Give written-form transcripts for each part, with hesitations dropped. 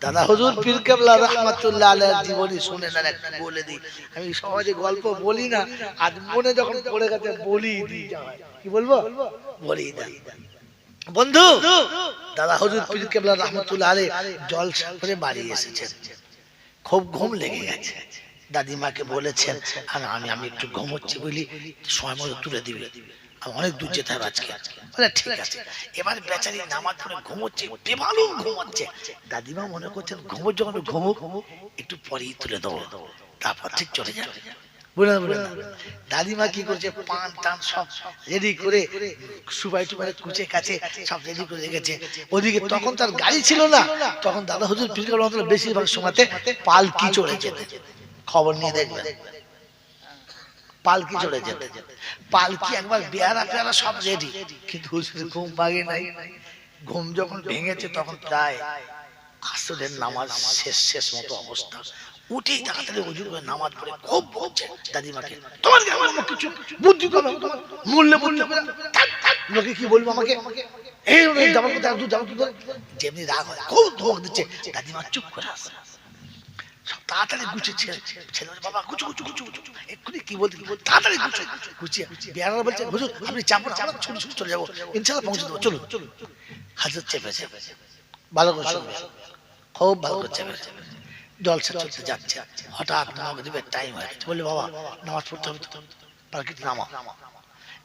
দাদা হুজুর পীর কেবলা রাহমাতুল্লাহ আলাইহির জীবনী শুনেন আর একটু বলে দিই। আমি সমাজে গল্প বলি না, আজ মনে যখন পড়ে গেছে বলি দিই। কি বলবো? বলি দিই। বন্ধু, দাদা হুজুর পীর কেবলা রাহমাতুল্লাহ আলাইহি জলসা করে বাড়ি এসেছেন। খুব ঘুম লেগে গেছে। দাদিমাকে বলেছেন আর আমি একটু ঘুমোচ্ছি বলি সময় মতো তুলে দিবে, অনেক দূর যেতে হবে আজকে। বলে ঠিক আছে। এবার বেচারি নামাজ পড়ে ঘুমোচ্ছে, বেমালুম ঘুমোচ্ছে। দাদিমা মনে করছেন ঘুমোর যখন ঘুমুক একটু পরেই তুলে দেবো, তারপর ঠিক চলে যাবে। বুঝলেন বুঝলেন? দাদিমা কি করছে, পান টান সব রেডি করে সুবাই টুবাই কুচে কাছে সব রেডি করে রেখেছে। ওদিকে তখন তার গাড়ি ছিল না, তখন দাদা হুজুর পীর কেবলা রাহমাতুল্লাহ বেশিরভাগ সময়তে পালকি চড়ে যেতেন। খবর নিয়ে দেখবেন পালকি চড়ে যেতে। পালকি একবার বেয়ারা পেয়ারা সব রেডি, কিন্তু হুজুরের ঘুম ভাঙে নাই। ঘুম যখন ভেঙেছে তখন প্রায় আসরের নামাজ শেষ মতো অবস্থা। উঠেই তাড়াতাড়ি ওযু করে নামাজ পড়ে খুব বলছে দাদিমাকে, তোমার কি আমার কিছু বুদ্ধি কম, তোমার মূল্য বুদ্ধি করে লোকে কি বলবো আমাকে, এই যাবার কথা একটু যাবার কি করে যেমনি রাগ হয় খুব ধমক দিচ্ছে। দাদিমা চুপ করে আসে, তাড়াতাড়ি গুছিয়ে ছেলে বাবা গুছু গুছু গুছু গুছু এক্ষুনি কি বলতে তাড়াতাড়ি গুছিয়ে বিহারা বলছে হুজুর আপনি চাপো না, আমরা ছুটি ছুটি চলে যাবো, ইনশাআল্লাহ পৌঁছে দেবো, চলুন চলুন। হাজরত চেপেছে, ভালো করে শুনবে, খুব ভালো করে চেপেছে। জলসা চলতে যাচ্ছে, হঠাৎ মাগরিবের টাইম হয়ে গেছে। বললে বাবা নামাজ পড়তে হবে তো, পালকিতে নামা।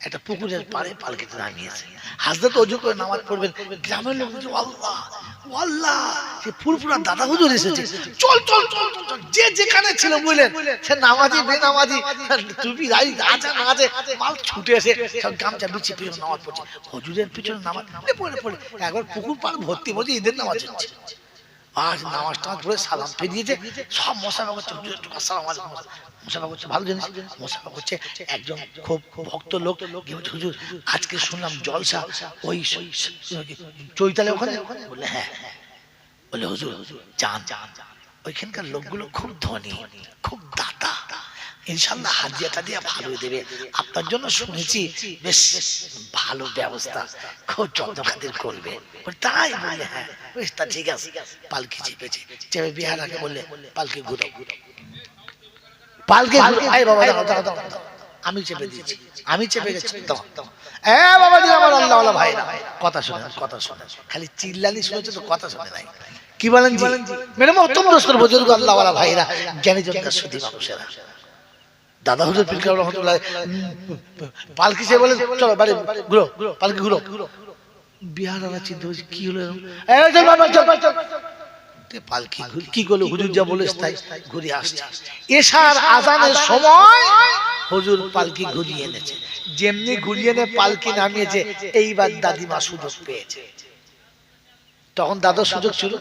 একটা পুকুরের পাড়ে পালকিতে নামিয়েছে। হাজরত ওযু করে নামাজ পড়বেন, গ্রামের লোক বলছে আল্লাহ আল্লাহ, সে ফুরফুরা দাদা হুজুর এসেছে, চল চল চল চল। যে যেখানে ছিল বুঝলেন, সে নামাজি বেনামাজি টুপি দাড়ি আছে না আছে মাল ছুটে এসে সব গামছা বিছিয়ে পিছনে নামাজ পড়ছে। হুজুরের পিছনে নামাজ পড়ে পড়ে একবার পুকুর পাড় ভর্তি বলছে ঈদের নামাজ হচ্ছে। আর নামাজ টামাজ পড়ে সালাম ফিরিয়েছে, সব মশাফা করছে, হুজুর একটু আসসালামু আলাইকুম, মশাফা করছে, ভালো জিনিস মশাফা করছে। একজন খুব ভক্ত লোক হুজুর আজকে শুনলাম জলসা ওই চৈতালে ওখানে, বললে হ্যাঁ। বলে হুজুর যান, ওইখানকার লোকগুলো খুব ধনী, খুব দাতা, ইনশাআল্লাহ হাদিয়া টাদিয়া ভালো দেবে, আপনার জন্য শুনেছি বেশ ভালো ব্যবস্থা, খুব যত্ন খাতির করবে। তাই বললে হ্যাঁ বেশ, তা ঠিক আছে। পালকি চেপেছে, চেপে বিহারাকে বললে পালকি ঘুরো, পালকি আয় বাবা দাও দাও দাও, আমি চেপে দিয়েছি, আমি চেপে গেছি, দাও এ বাবা জি আমার আল্লাহ ওয়ালা ভাইরা কথা শুনে, কথা শুনে খালি চিল্লানি শুনেছে তো কথা শুনে নাই। কি বলেন জি মেরে মহতরম দোস্ত বুজুর্গ আল্লাহ ওয়ালা ভাইরা জ্ঞানী জনতা সুধী মানুষেরা, দাদা হুজুর পীর কেবলা রাহমাতুল্লাহ পালকি চেপে বলে চলো বাড়ি ঘুরো, পালকি ঘুরো। বিহারারা চিন্তা করছে কি হলো, এই চল বাবা চল চল, পালকি কি করলো হুজুর যা বলে তাই ঘুরে আসছে। এশার আজানের সময় হুজুর পালকি ঘুরিয়ে এনেছে, যেমনি ঘুরিয়ে এনে পালকি নামিয়েছে এইবার দাদিমা সুযোগ পেয়েছে। তখন দাদার সুযোগ ছিল,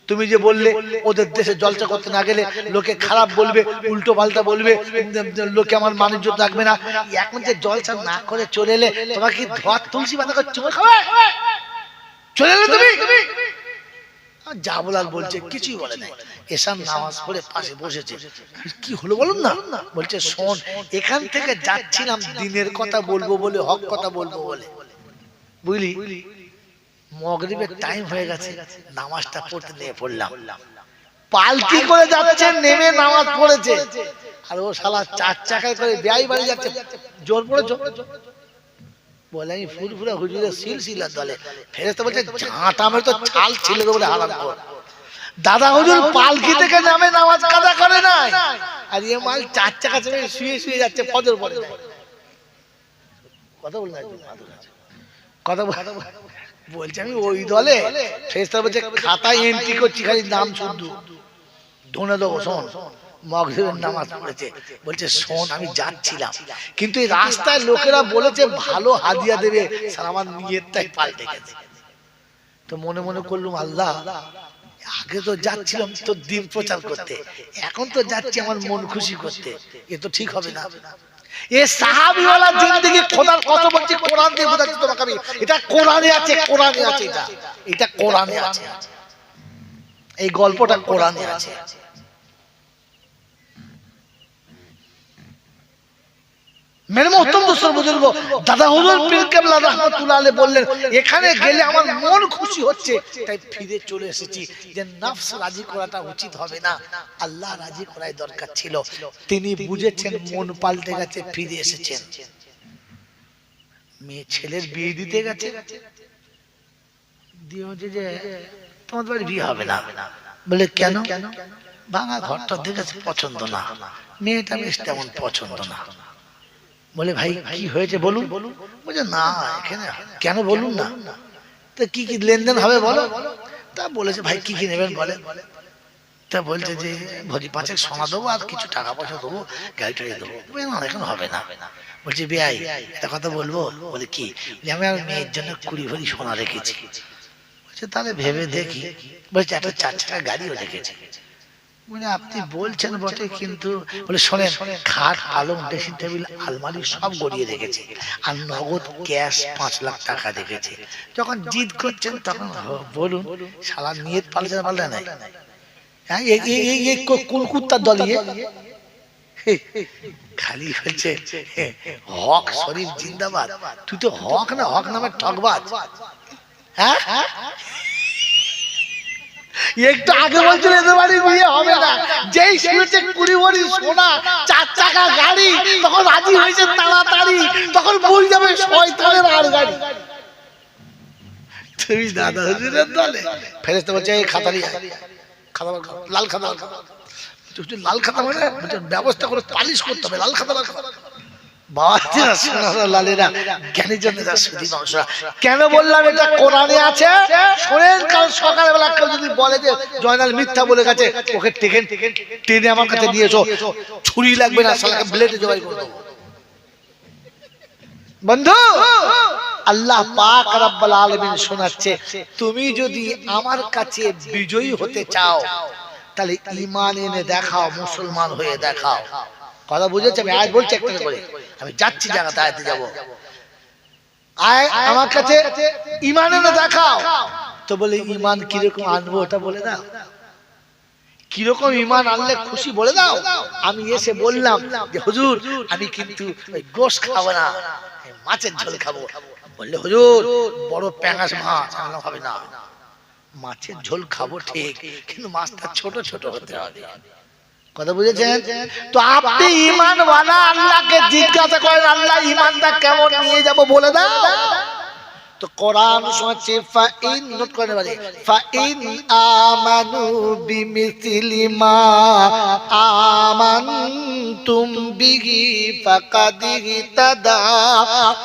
তুমি যে বললে ওদের দেশে জলসা করতে না গেলে লোকে খারাপ বলবে, উল্টো পাল্টা বলবে, লোকে আমার মানুষ রাখবে না, এখন যে জলসা না করে চলে এলে তোমাকে কি ধোয়া তুলসী পাতা করে চুমে খাবে, চলে এলে তুমি যা বলার বলছে কিছুই বলে নাই। এসার নামাজ পড়ে পাশে বসেছে, কি হলো বলুন না, বলছে শোন এখান থেকে যাচ্ছিলাম দিনের কথা বলবো বলে, হক কথা বলবো বলে, বুঝলি মাগরিবের টাইম হয়ে গেছে, নামাজটা পড়তে নিয়ে পড়লাম, পালকি করে যাচ্ছে নেমে নামাজ পড়েছে, আর ও শালা চার চাকায় করে বেয়াই বাড়ি যাচ্ছে, জোর পড়ে জোর বলে আমি ফুরফুরা হুজুরের সিলসিলার দলে। ফেরেশতা বলছে ঝাঁটা মেরে তো ছাল ছিলে দেবো হারাম কর। দাদা হুজুর পালকি থেকে নামে নামাজ কাজা করে নাই, আর এ মাল চার চাকা চেপে শুয়ে শুয়ে যাচ্ছে ফজর পড়ে। কথা বল না, কথা বলছে আমি ওই দলে। ফেরেশতা বলছে খাতায় এন্ট্রি করছি খালি নাম শুদ্ধ ধনে দেবো, শোন মাগরিবের নামাজ পড়েছে, বলছে শোন আমি যাচ্ছিলাম কিন্তু এই রাস্তায় লোকেরা বলেছে ভালো হাদিয়া দেবে, স্যার আমার নিয়তটাই পাল্টে গেছে। তো মনে মনে করলাম আল্লাহ আগে তো যাচ্ছিলাম তো দিন প্রচার করতে, এখন তো যাচ্ছি আমার মন খুশি করতে, এ তো ঠিক হবে না। এ সাহাবীওয়ালা জিন্দেগি খোদার কসম বলছি, কোরআন দিয়ে বোঝাচ্ছি তোমাকে আমি, এটা কোরআনে আছে, কোরআনে আছে, এটা কোরআনে আছে, এই গল্পটা কোরআনে আছে। মেরে মোহতরম দোস্তর বুজুর্গ, দাদা হুজুর পীর কেবলা রাহমাতুল্লাহ আলাইহি বললেন এখানে গেলে আমার মন খুশি হচ্ছে, তাই ফিরে চলে এসেছি। যে নফস রাজি করাটা উচিত হবে না, আল্লাহ রাজি করাই দরকার ছিল। তিনি বুঝেছেন, মন পাল্টে গেছে, ফিরে এসেছেন। মেয়ে ছেলের বিয়ে দিতে গেছে, দিয়ে হচ্ছে যে তোমাদের বাড়ি বিয়ে হবে না। বলে কেন? ভাঙা ঘরটা দেখেছে, পছন্দ না, মেয়েটা বেশ তেমন পছন্দ না। বলে ভাই কি হয়েছে বলুন? বলছে না এখানে কেন বলুন না, তো কি কি লেনদেন হবে বলো। তা বলেছে ভাই কি কি নেবেন বলে। তা বলছে যে ভরি 5 সোনা দেবো আর কিছু টাকা পয়সা দেবো, গাড়ি টাড়ি দেবো। না এখন হবে না। বলছে বেয়াই একটা কথা বলবো। বলে কি? আমি আমার মেয়ের জন্য 20 ভরি সোনা রেখেছি। বলছে তাহলে ভেবে দেখি। বলছে একটা 4 চাকা গাড়িও রেখেছি। মানে আপনি বলছেন বটে, কিন্তু বলে শোনেন, খাট পালং ড্রেসিং টেবিল আলমারি সব গড়িয়ে রেখেছে, আর নগদ ক্যাশ 5 লাখ টাকা রেখেছে। যখন জিদ করছেন তখন বলুন, শালা নিয়ত পাল্টে নাই। হ্যাঁ কোন কুত্তার দল খালি হচ্ছে হক শরীফ জিন্দাবাদ। তুই তো হক না, হক নামে ঠকবাজ। হ্যাঁ একটু আগে বলছিল এদের বাড়ি বিয়ে হবে না, যেই শুনেছে 20 ভরি সোনা 4 চাকা গাড়ি, তখন রাজি হয়েছে তাড়াতাড়ি। তখন ভুল যাবে শয়তানের আর গাড়ি। তুমি দাদা হুজুরের দলে। ফেরেশতা বলছে এই খাতা নিয়ে খাতা, লাল খাতা। লাল খাতা মানে ব্যবস্থা করে পালিশ করতে হবে, লাল খাতা। কেন বললাম এটা কোরআনে আছে শোনেন। কাল সকালবেলা কেউ যদি বলে যে জয়নাল মিথ্যা বলে গেছে, ওকে টেনে আমার কাছে নিয়ে এসো, ছুরি লাগবে না, শালাকে ব্লেডে জবাই করে দেবো। বন্ধু, আল্লাহ পাক রব্বুল আলামিন শোনাচ্ছে, তুমি যদি আমার কাছে বিজয়ী হতে চাও তাহলে ঈমান এনে দেখাও, মুসলমান হয়ে দেখাও। কথা বুঝেছে? আমি আজ বলছি একটা করে, আমি যাচ্ছি জায়গাতে, আয়াতে যাব। আয় আমার কাছে ঈমান এনে দেখাও। তো বলে ঈমান কিরকম আনবো ওটা বলে দাও। কিরকম ঈমান আনলে খুশি বলে দাও। আমি এসে বললাম যে হুজুর আমি কিন্তু ওই গোশত খাবো না, মাছের ঝোল খাবো। বললে হুজুর বড় প্যাঙাশ মাছ হবে না। মাছের ঝোল খাবো ঠিক, কিন্তু মাছটা ছোট ছোট হতে হবে। কথা বুঝেছেন? তো আপনি ঈমানওয়ালা আল্লাহকে জিজ্ঞাসা করেন, আল্লাহ ঈমানটা কেমন নিয়ে যাব বলে দাও। তো কোরআন শোনাচ্ছে ফাইন, নোট করে বলে ফাইন আমানু বিমিসলি মা আমানতুম বিহি ফাকাদ ইহতাদা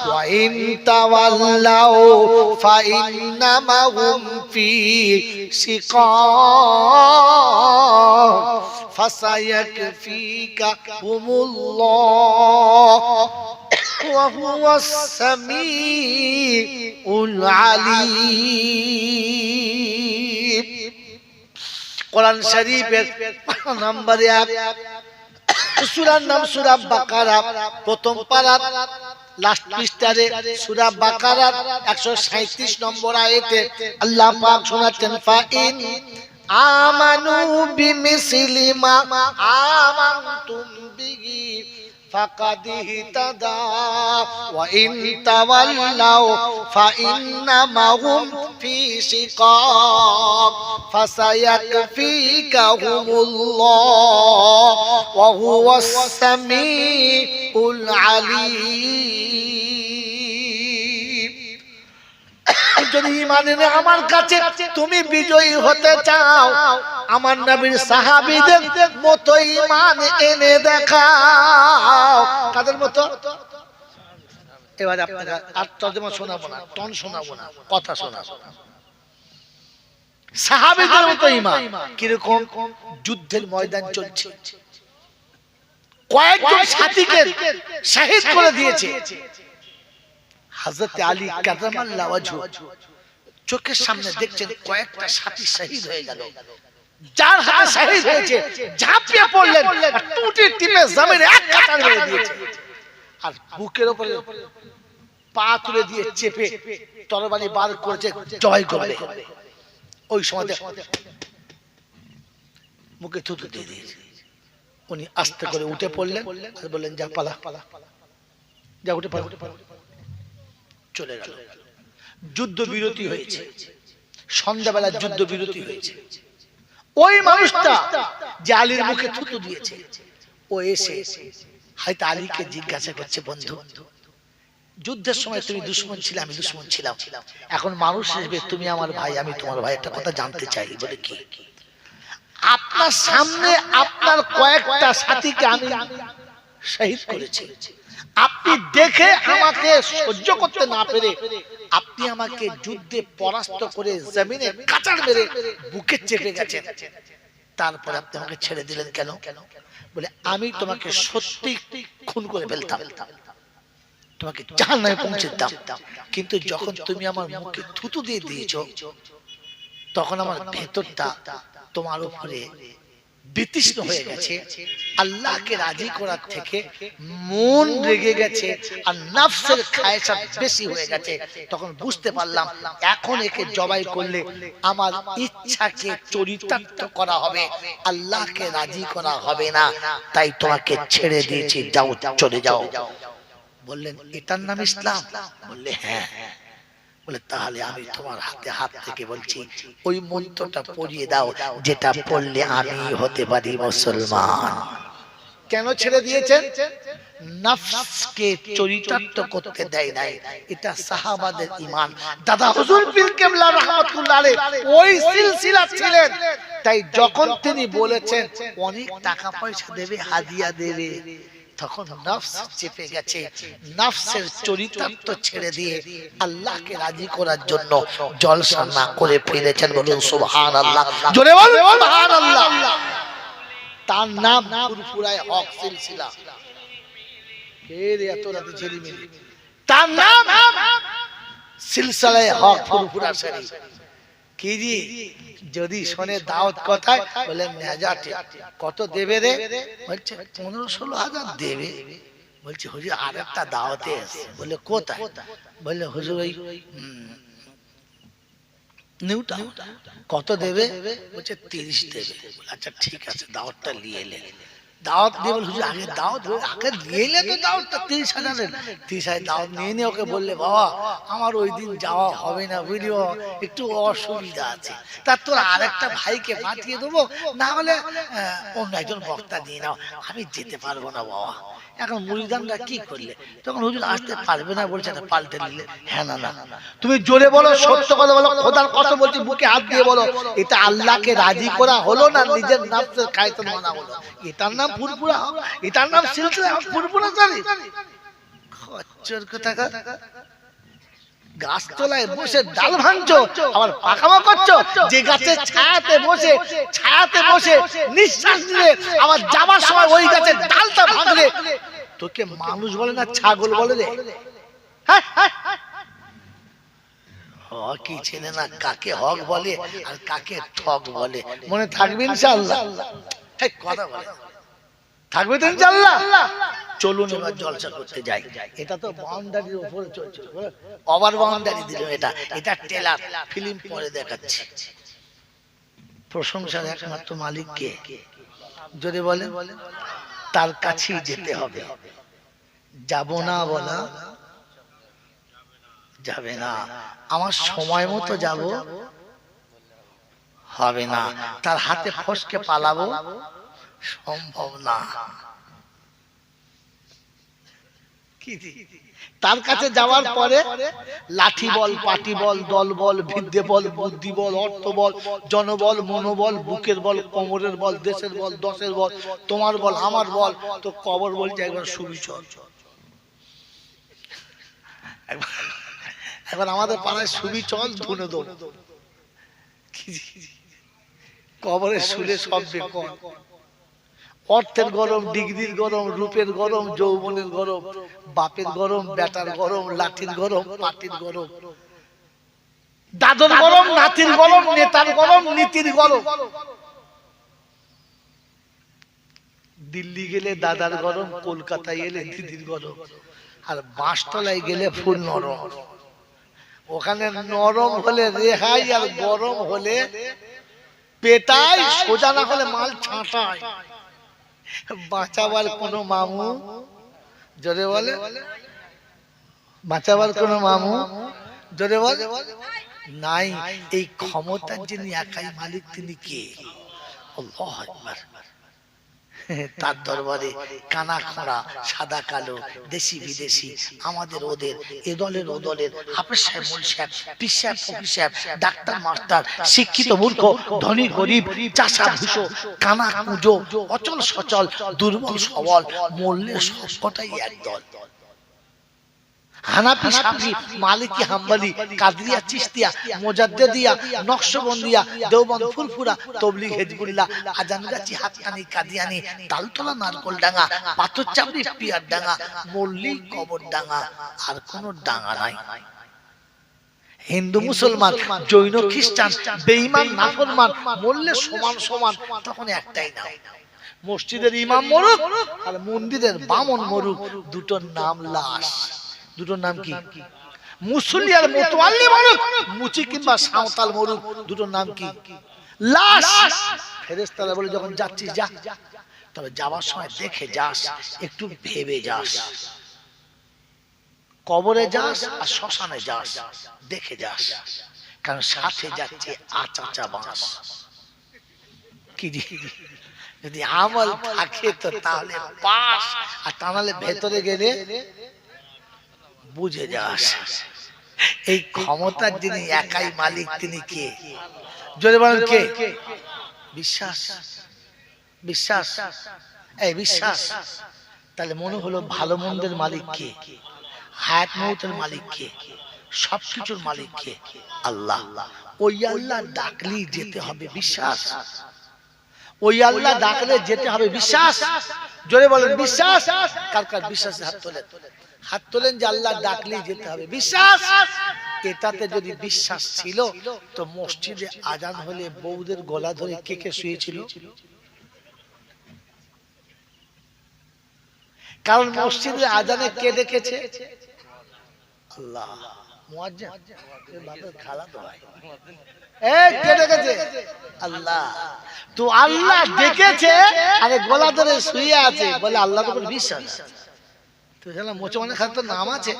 ওয়া ইন তাওয়াল্লাউ ফাইন্নামা হুম ফি শিকাক ফাসায়াকফিকাহুমুল্লাহ ওয়া হুয়াস সামিউল আলিম। কোরআন শরীফের নাম্বার 1 সূরার নাম সূরা বাকারা, প্রথম পারা লাস্ট পৃষ্ঠারে সূরা বাকারার 137 নম্বর আয়াতে আল্লাহ পাক শোনাচ্ছেন ফাইন আমানু বিমিসলি মা আমানতুম বিহি ফাকাদ ইহতাদা ওয়া ইন তাওয়াল্লাউ ফাইন্নামা হুম ফি শিকাক ফাসায়াকফিকাহুমুল্লাহ ওয়া হুয়াস সামিউল আলিম। যদি ঈমান এনে আমার কাছে তুমি বিজয়ী হতে চাও, আমার নবীর সাহাবীদের মতো ঈমান এনে দেখাও। কাদের মতো? এবারে আপনারা আর তর্জমা শোনাবো না, টন শোনাবো না, কথা শোনাবো। সাহাবীদের মতো ঈমান কিরকম? যুদ্ধের ময়দান চলছে, কয়েকজন সাথীকে শহীদ করে দিয়েছে। হযরত আলী কারামাল্লাহু ওয়াজহু চোখের সামনে দেখছেন কয়েকটা সাথী শহীদ হয়ে গেল। যার হাতে শহীদ হয়েছে ঝাঁপিয়ে পড়লেন, টুটি টিপে জমিনে এক কাতার মেরে দিয়েছে, আর বুকের উপরে পা তুলে দিয়ে চেপে তরবারি বার করেছে জয় করবে। ওই সময় মুখে থুতু দিয়ে দিয়েছে। উনি আস্তে করে উঠে পড়লেন আর বললেন যা পালা। যা উঠে পারো, চলে গেল। যুদ্ধ বিরতি হয়েছে, সন্ধ্যাবেলা যুদ্ধ বিরতি হয়েছে। ওই মানুষটা যে আলীর মুখে থুতু দিয়েছে, ও এসে হয়তো আলীকে জিজ্ঞাসা করছে, বন্ধু যুদ্ধের সময় তুমি দুশমন ছিলে, আমি দুশমন ছিলাম, এখন মানুষ হিসেবে তুমি আমার ভাই, আমি তোমার ভাই, একটা কথা জানতে চাই। বলে কি? আপনার সামনে আপনার কয়েকটা সাথীকে আমি শহীদ করেছি, আপনি দেখে আমাকে সহ্য করতে না পেরে আপনি আমাকে যুদ্ধে পরাস্ত করে জমিনে কাঁচাড় মেরে বুকে চেপে গেছেন, তারপরে আপনি আমাকে ছেড়ে দিলেন কেন? বলে আমি তোমাকে সত্যি খুন করে ফেলতাম, তোমাকে জাহান্নামে পৌঁছে দিতাম, কিন্তু যখন তুমি আমার মুখে থুতু দিয়ে দিয়েছো, তখন আমার ভেতরটা তোমার উপরে বিতৃষ্ণ হয়ে গেছে, আল্লাহকে রাজি করার থেকে মন রেগে গেছে, আর নফসের খায়সাত বেশি হয়ে গেছে। তখন বুঝতে পারলাম এখন একে জবাই করলে আমার ইচ্ছাকে চরিতার্থ করা হবে, আল্লাহকে রাজি করা হবে না, তাই তোমাকে ছেড়ে দিয়েছি, যাও, চলে যাও। বললেন এটার নাম ইসলাম? বললে হ্যাঁ। বলে তাহলে আমি তোমার হাতে হাত থেকে বলছি, ওই মন্ত্রটা পড়িয়ে দাও, যেটা পড়লে আমি হতে পারি মুসলমান। কেন ছেড়ে দিয়েছেন? নফসকে চরিতার্থ করতে দেয় নাই, এটা সাহাবাদের ঈমান। দাদা হুজুর পীর কেবলা রাহমাতুল্লাহ আলাইহি ওই সিলসিলা ছিলেন, তাই যখন তিনি বলেছেন অনেক টাকা পয়সা দেবে, হাদিয়া দেবে, তখন নফস চেপে গেছে, নফসের চরিতার্থ ছেড়ে দিয়ে আল্লাহকে রাজি করার জন্য জলসা না করে ফিরেছেন। বলুন সুবহানাল্লাহ, জোরে বলুন সুবহানাল্লাহ। তার নাম ফুরফুরায়ে হক সিলসিলা। এর এত রাতে ঝিলিমিলি, তার নাম সিলসিলায়ে হক ফুরফুরা শরীফ। কি জি যদি শোনে দাওয়াত কথায়, বলে নেজাতে কত দেবে রে? বলছে 15-16 হাজার দেবে। বলছে হুজুর আর একটা দাওয়াতে আছে। বলে কোথায়? বললে হুজুর ওই নিউটা। কত দেবে? বলছে 30 দেবে। আচ্ছা ঠিক আছে, দাওয়াতটা নিয়ে এলে। দাওয়াত দিয়ে বলে হুজুর আগে দাওয়াত, আগে নিয়ে এলে তো দাওয়াতটা 30,000-এর। 30,000 দাওয়াত নিয়ে নিয়ে ওকে বললে বাবা আমার ওই দিন যাওয়া হবে না, বুঝলিও একটু অসুবিধা আছে, তা তোর আরেকটা ভাইকে পাঠিয়ে দেবো, না হলে অন্য একজন বক্তা দিয়ে নাও, আমি যেতে পারবো না বাবা। এখন মুরিদানরা কি করলে? তখন হুজুর আসতে পারবে না বলছে, না পাল্টে নিলে। হ্যাঁ না না, তুমি জোরে বলো, সত্য কথা বলো, খোদার কথা বলছি, বুকে হাত দিয়ে বলো, এটা আল্লাহকে রাজি করা হলো না নিজের নফসের খায়সাত মানা হলো? এটার নাম ফুরফুরা হক, এটার নাম সিলসিলা হক ফুরফুরা শরীফ। খচ্চর কোথাকার, গাছতলায় বসে ডাল ভাঙছো, আবার পাকামো করছো, যে গাছের ছায়াতে বসে নিঃশ্বাস নিয়ে আবার যাবার সময় ওই গাছের ডালটা ভাঙলে, তোকে মানুষ বলে না ছাগল বলে রে? হকই চেনে না, কাকে হক বলে আর কাকে ঠক বলে। মনে থাকবে ইনশাআল্লাহ, কথা বলে থাকবে তো ইনশাআল্লাহ। চলুন এবার জলসা করতে যাই। এটা তো বাউন্ডারির উপরে চলছে, ওভার বাউন্ডারি দিল। এটা ট্রেলার, ফিল্ম পরে দেখাচ্ছে। প্রশংসার একমাত্র মালিক কে? যদি বলে তার কাছেই যেতে হবে। যাব না বলা যাবে না, আমার সময় মতো যাব হবে না, তার হাতে ফসকে পালাবো সম্ভব না। তার কাছে যাওয়ার পরে লাঠি বল, পাটি বল, দল বল, বিদ্যে বল, বুদ্ধি বল, অর্থ বল, জনবল, মনোবল, বুকের বল, কোমরের বল, দেশের বল, দশের বল, তোমার বল, আমার বল, তো কবর বলছে একবার সুবিচল। একবার আমাদের পাড়ায় সুবিচল ধুনে দৌড়, কবরে শুলে সব বেকন। অর্থের গরম, ডিগ্রির গরম, রূপের গরম, যৌবনের গরম, বাপের গরম, বেটার গরম, লাঠির গরম, পাটির গরম, দাদর গরম, নাতির গরম, নেতার গরম, নীতির গরম। দিল্লি গেলে দাদার গরম, কলকাতায় এলে দিদির গরম, আর বাঁশতলায় গেলে ফুল নরম। ওখানে নরম হলে রেহাই, আর গরম হলে পেটাই, সোজা না হলে মাল ছাঁটায়। বাঁচাবার কোন মামু জোরে বলে বাঁচাবার কোন মামু জোরে বল নাই। এই ক্ষমতার যিনি একাই মালিক তিনি কে? আল্লাহু আকবার। তার দরবারে কানা খোঁড়া সাদা কালো দেশি বিদেশি আমাদের ওদের এ দলের ও দলের হাফেজ সাহেব মুল সাহেব পীর সাহেব ফকির সাহেব ডাক্তার মাস্টার শিক্ষিত মূর্খ ধনী গরিব চাষা ভুষো কানা কুঁজো অচল সচল দুর্বল সবল মরলে সবকটাই এক দল। হানাফি শাফি মালিকি হাম্বলি কাদরিয়া চিশতিয়া মুজাদ্দিদিয়া নকশবন্দিয়া দেওবন্দ ফুরফুরা তবলিগ হিজবুল্লাহ আজানগাছি হাতকানি কাদিয়ানি তালতলা নারকলডাঙ্গা পাথরচাপড়ি পিয়ারডাঙ্গা মল্লি কবরডাঙ্গা আর কোন ডাঙ্গা নাই। হিন্দু মুসলমান জৈন খ্রিস্টান বেঈমান নাফরমান মরলে সমান সমান তখন একটাই নাম। মসজিদের ইমাম মরুক আর মন্দিরের বামন মরুক দুটোর নাম লাশ। দুটোর নাম কি? মুসল্লি আর মুতাওয়াল্লি মরুক মুচি কিংবা সাঁওতাল মরুক দুটোর নাম কি? লাশ। ফেরেশতারা বলে যখন যাচ্ছিস যা, তবে যাওয়ার সময় দেখে যাস, একটু ভেবে যাস। কবরে যাস আর শ্মশানে যাস, দেখে যাস, কারণ সাথে যাচ্ছে আচাচা বাঁশ। কি যদি আমল থাকে তো তাহলে পাস, আর তা নাহলে ভেতরে গেলে বুঝে যাস। এই ক্ষমতার যিনি একাই মালিক তিনি কে? জোরে বলেন কে? বিশ্বাস। বিশ্বাস। এই বিশ্বাস। তাহলে মনে হলো ভালো মন্দের মালিক কে? হায়াত মৌতের মালিক কে? সবকিছুর মালিক কে? আল্লাহ। ওই আল্লাহ ডাকলেই যেতে হবে বিশ্বাস। ওই আল্লাহ ডাকলে যেতে হবে বিশ্বাস। জোরে বলেন বিশ্বাস। কার কার বিশ্বাসে হাত তোলেন? হাত তোলেন যে আল্লাহ ডাকলেই যেতে হবে বিশ্বাস। এটাতে যদি বিশ্বাস ছিল তো মসজিদে আজান হলে বউদের গলা ধরে কে কে শুয়েছিল? কারণ মসজিদে আজানে কে ডেকেছে? আল্লাহ। মুয়াজ্জিন এর বাপের খালা তো ভাই। এই কে ডেকেছে? আল্লাহ। তো আল্লাহ ডেকেছে আর গলা ধরে শুয়ে আছে বলে আল্লাহর উপর বিশ্বাস। তো জানা মোচে মানে খালি তো নাম আছে,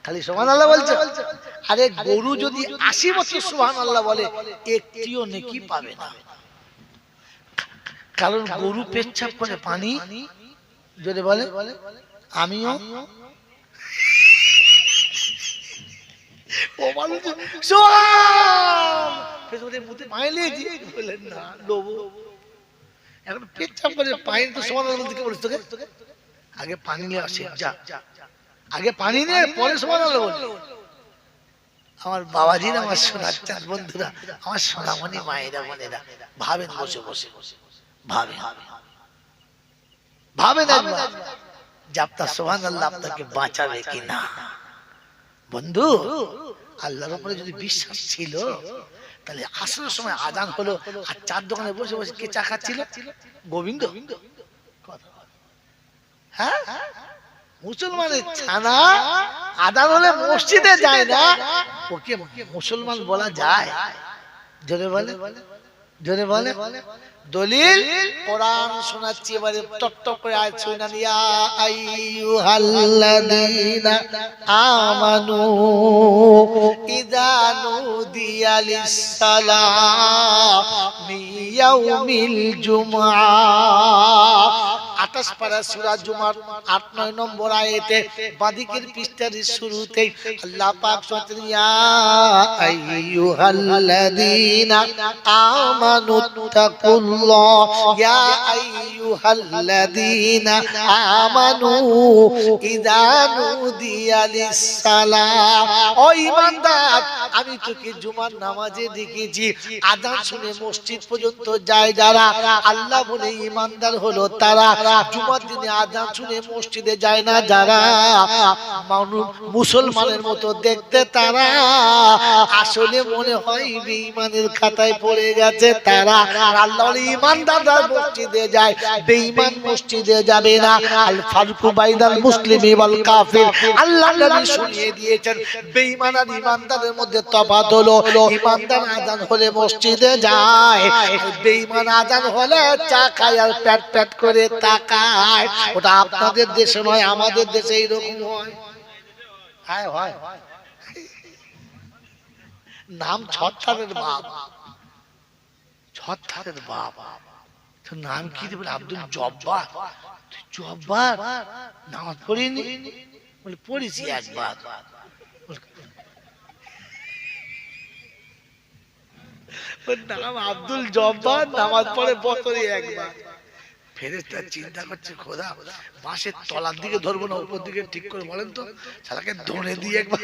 খালি সুবহানাল্লাহ বলছে। আরে গরু যদি 80 বছর সুবহানাল্লাহ বলে একটিও নেকি পাবে না, কারণ গরু পেচ্ছাপ করে পানি। যদি বলে আমিও ও মানুষ বলেন না লোবো এখন পেচ্ছাপ করে পানি তো সুবহানাল্লাহ দিকে বলিস তোকে আগে পানি নিয়ে আসে যা, আগে পানি নিয়ে পরে সুবহানাল্লাহ বল। আমার বাবাজিরা আমার সোনার চাঁদ বন্ধুরা আমার সোনামণি মায়েরা বোনেরা ভাবেন বসে বসে ভাবেন ভাবেন একবার যে আপনার সুবহানাল্লাহ আপনাকে বাঁচাবে কিনা। বন্ধু আল্লাহর উপরে যদি বিশ্বাস ছিল তাহলে আসরের সময় আজান হলো আর চার দোকানে বসে বসে কে চা খাচ্ছিল? গোবিন্দ। হ্যাঁ মুসলমানের ছানা আজান হলে মসজিদে যায় না, ওকে মুসলমান বলা যায়? জোরে বলে, জোরে বলে। দলিল কোরআন শোনাচ্ছি এবারে টপ টপ করে আয়াত শুনান। ইয়া আইয়ুহাল্লাযীনা আমানু ইযা নুদিয়া লিস-সালামি ইয়াউমিল জুমআ। 28 পারা সূরা জুমার 8-9 নম্বর আয়াতে বাদিকের পৃষ্ঠার শুরুতে আল্লাহ পাক বলেন ইয়া আইয়ুহাল্লাযীনা আমানু তাকুল্লাহ ইয়া আইয়ুহাল্লাযীনা আমানু ইযা নুদিয়া লিস-সালাহ। ও ঈমানদার আমি তোকে জুমার নামাজে ডেকেছি, আযান শুনে মসজিদ পর্যন্ত যায় যারা, আল্লাহ বলে ঈমানদার হলো তারা। জুমার দিনে আযান শুনে মসজিদে যায় না যারা, মুসলমানের মতো দেখতে তারা, আসলে মনে হয় বেঈমানের খাতায় পড়ে গেছে তারা। আল্লাহ বলে ঈমানদাররা মসজিদে যায়, বেঈমান মসজিদে যাবে না। আল ফারকু বাইনাল মুসলিমি ওয়াল কাফির, আল্লাহ নবী শুনিয়ে দিয়েছেন বেঈমান আর ঈমানদারের মধ্যে তফাৎ হলো। ঈমানদার আযান হলে মসজিদে যায়, বেঈমান আযান হলে চা খায় আর প্যাট প্যাট করে তাকায়। খায়, ওটা আপনাদের দেশে নয়, আমাদের দেশে এইরকম হয়। হ্যাঁ হয়। নাম ছত্তারের বাপ, ছত্তারের বাপ। তোর নাম কি রে? বলে আব্দুল জব্বার। তুই জব্বার নামাজ পড়িনি? বলে পড়েছি একবার। ওর নাম আব্দুল জব্বার, নামাজ পড়ে বছরে একবার। ফেরেশতা চিন্তা করছে, খোদা বাঁশের তলার দিকে ধরবো না উপর দিকে ঠিক করে বলেন তো, শালাকে ধরে দিয়ে একবার।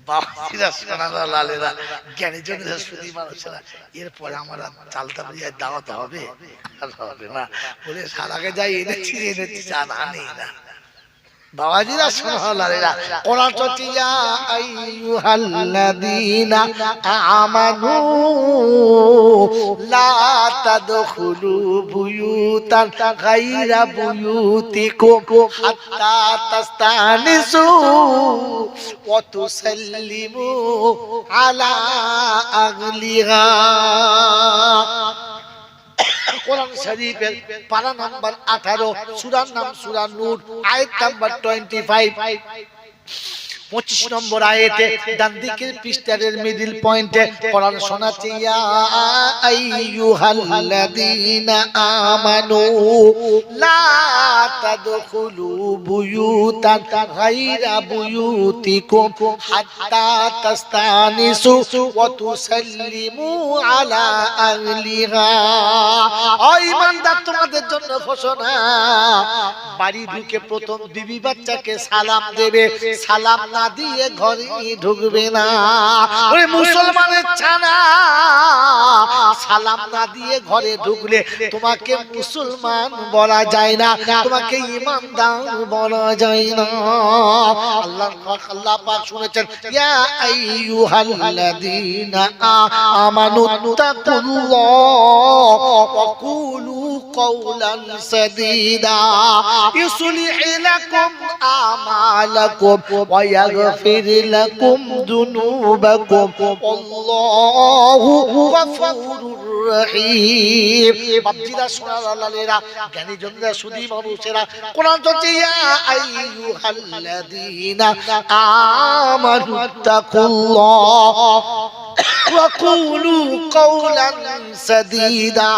বাবাজিরা সোনারা লালেরা জ্ঞানী জনেরা শুধু মানুষেরা, এরপরে আমার চালতা বুঝিয়ে দাওয়াতে হবে? আর হবে না। বলে সারাকে যাই এনেছি জান আনি না। বাবাজিরা সোনারা লালেরা কোরআন চলছে, ইয়া আইয়ুহাল্লাযীনা আমানু লা তাদখুলু বুয়ুতান গায়রা বুয়ুতিকুম হাত্তা তাস্তানিসু ওয়া তুসাল্লিমু আলা আহলিহা। কোরআন শরীফের পারা নাম্বার 18, সূরার নাম সূরা নূর, আয়াত নাম্বার 25, 25 নম্বর আয়াতে ডান দিকের পৃষ্ঠার মিডল পয়েন্টে কোরআন শোনাচ্ছে, ইয়া আইয়ুহাল্লাযীনা আমানু লা তাদখুলু বুয়ুতান গায়রা বুয়ুতিকুম হাত্তা তাস্তানিসু ওয়া তুসাল্লিমু আলা আহলিহা। ও ঈমানদার, তোমাদের জন্য ঘোষণা, বাড়ি ঢুকে প্রথম বিবি বাচ্চাকে সালাম দেবে, সালাম না দিয়ে ঘরে ঢুকবে না। ওই মুসলমানের ছানা, সালাম না দিয়ে ঘরে ঢুকলে তোমাকে মুসলমান বলা যায় না, তোমাকে ঈমানদার বলা যায় না। আল্লাহ পাক শুনেছেন, ইয়া আইয়ুহাল্লাযীনা আমানু তাকুল্লাহ ওয়া কুলু কওলান সাদীদা ইউসলিহ লাকুম আমালাকুম ওয়া ইয়াগফির লাকুম যুনুবাকুম আল্লাহু গফুরুর রহিম। বাপজিরা সোনার লালেরা জ্ঞানী জনরা সুধী মানুষেরা কোরআন চলছে, ইয়া আইয়ুহাল্লাযীনা আমানু তাকুল্লাহ ওয়া কুলু কওলান সাদীদা।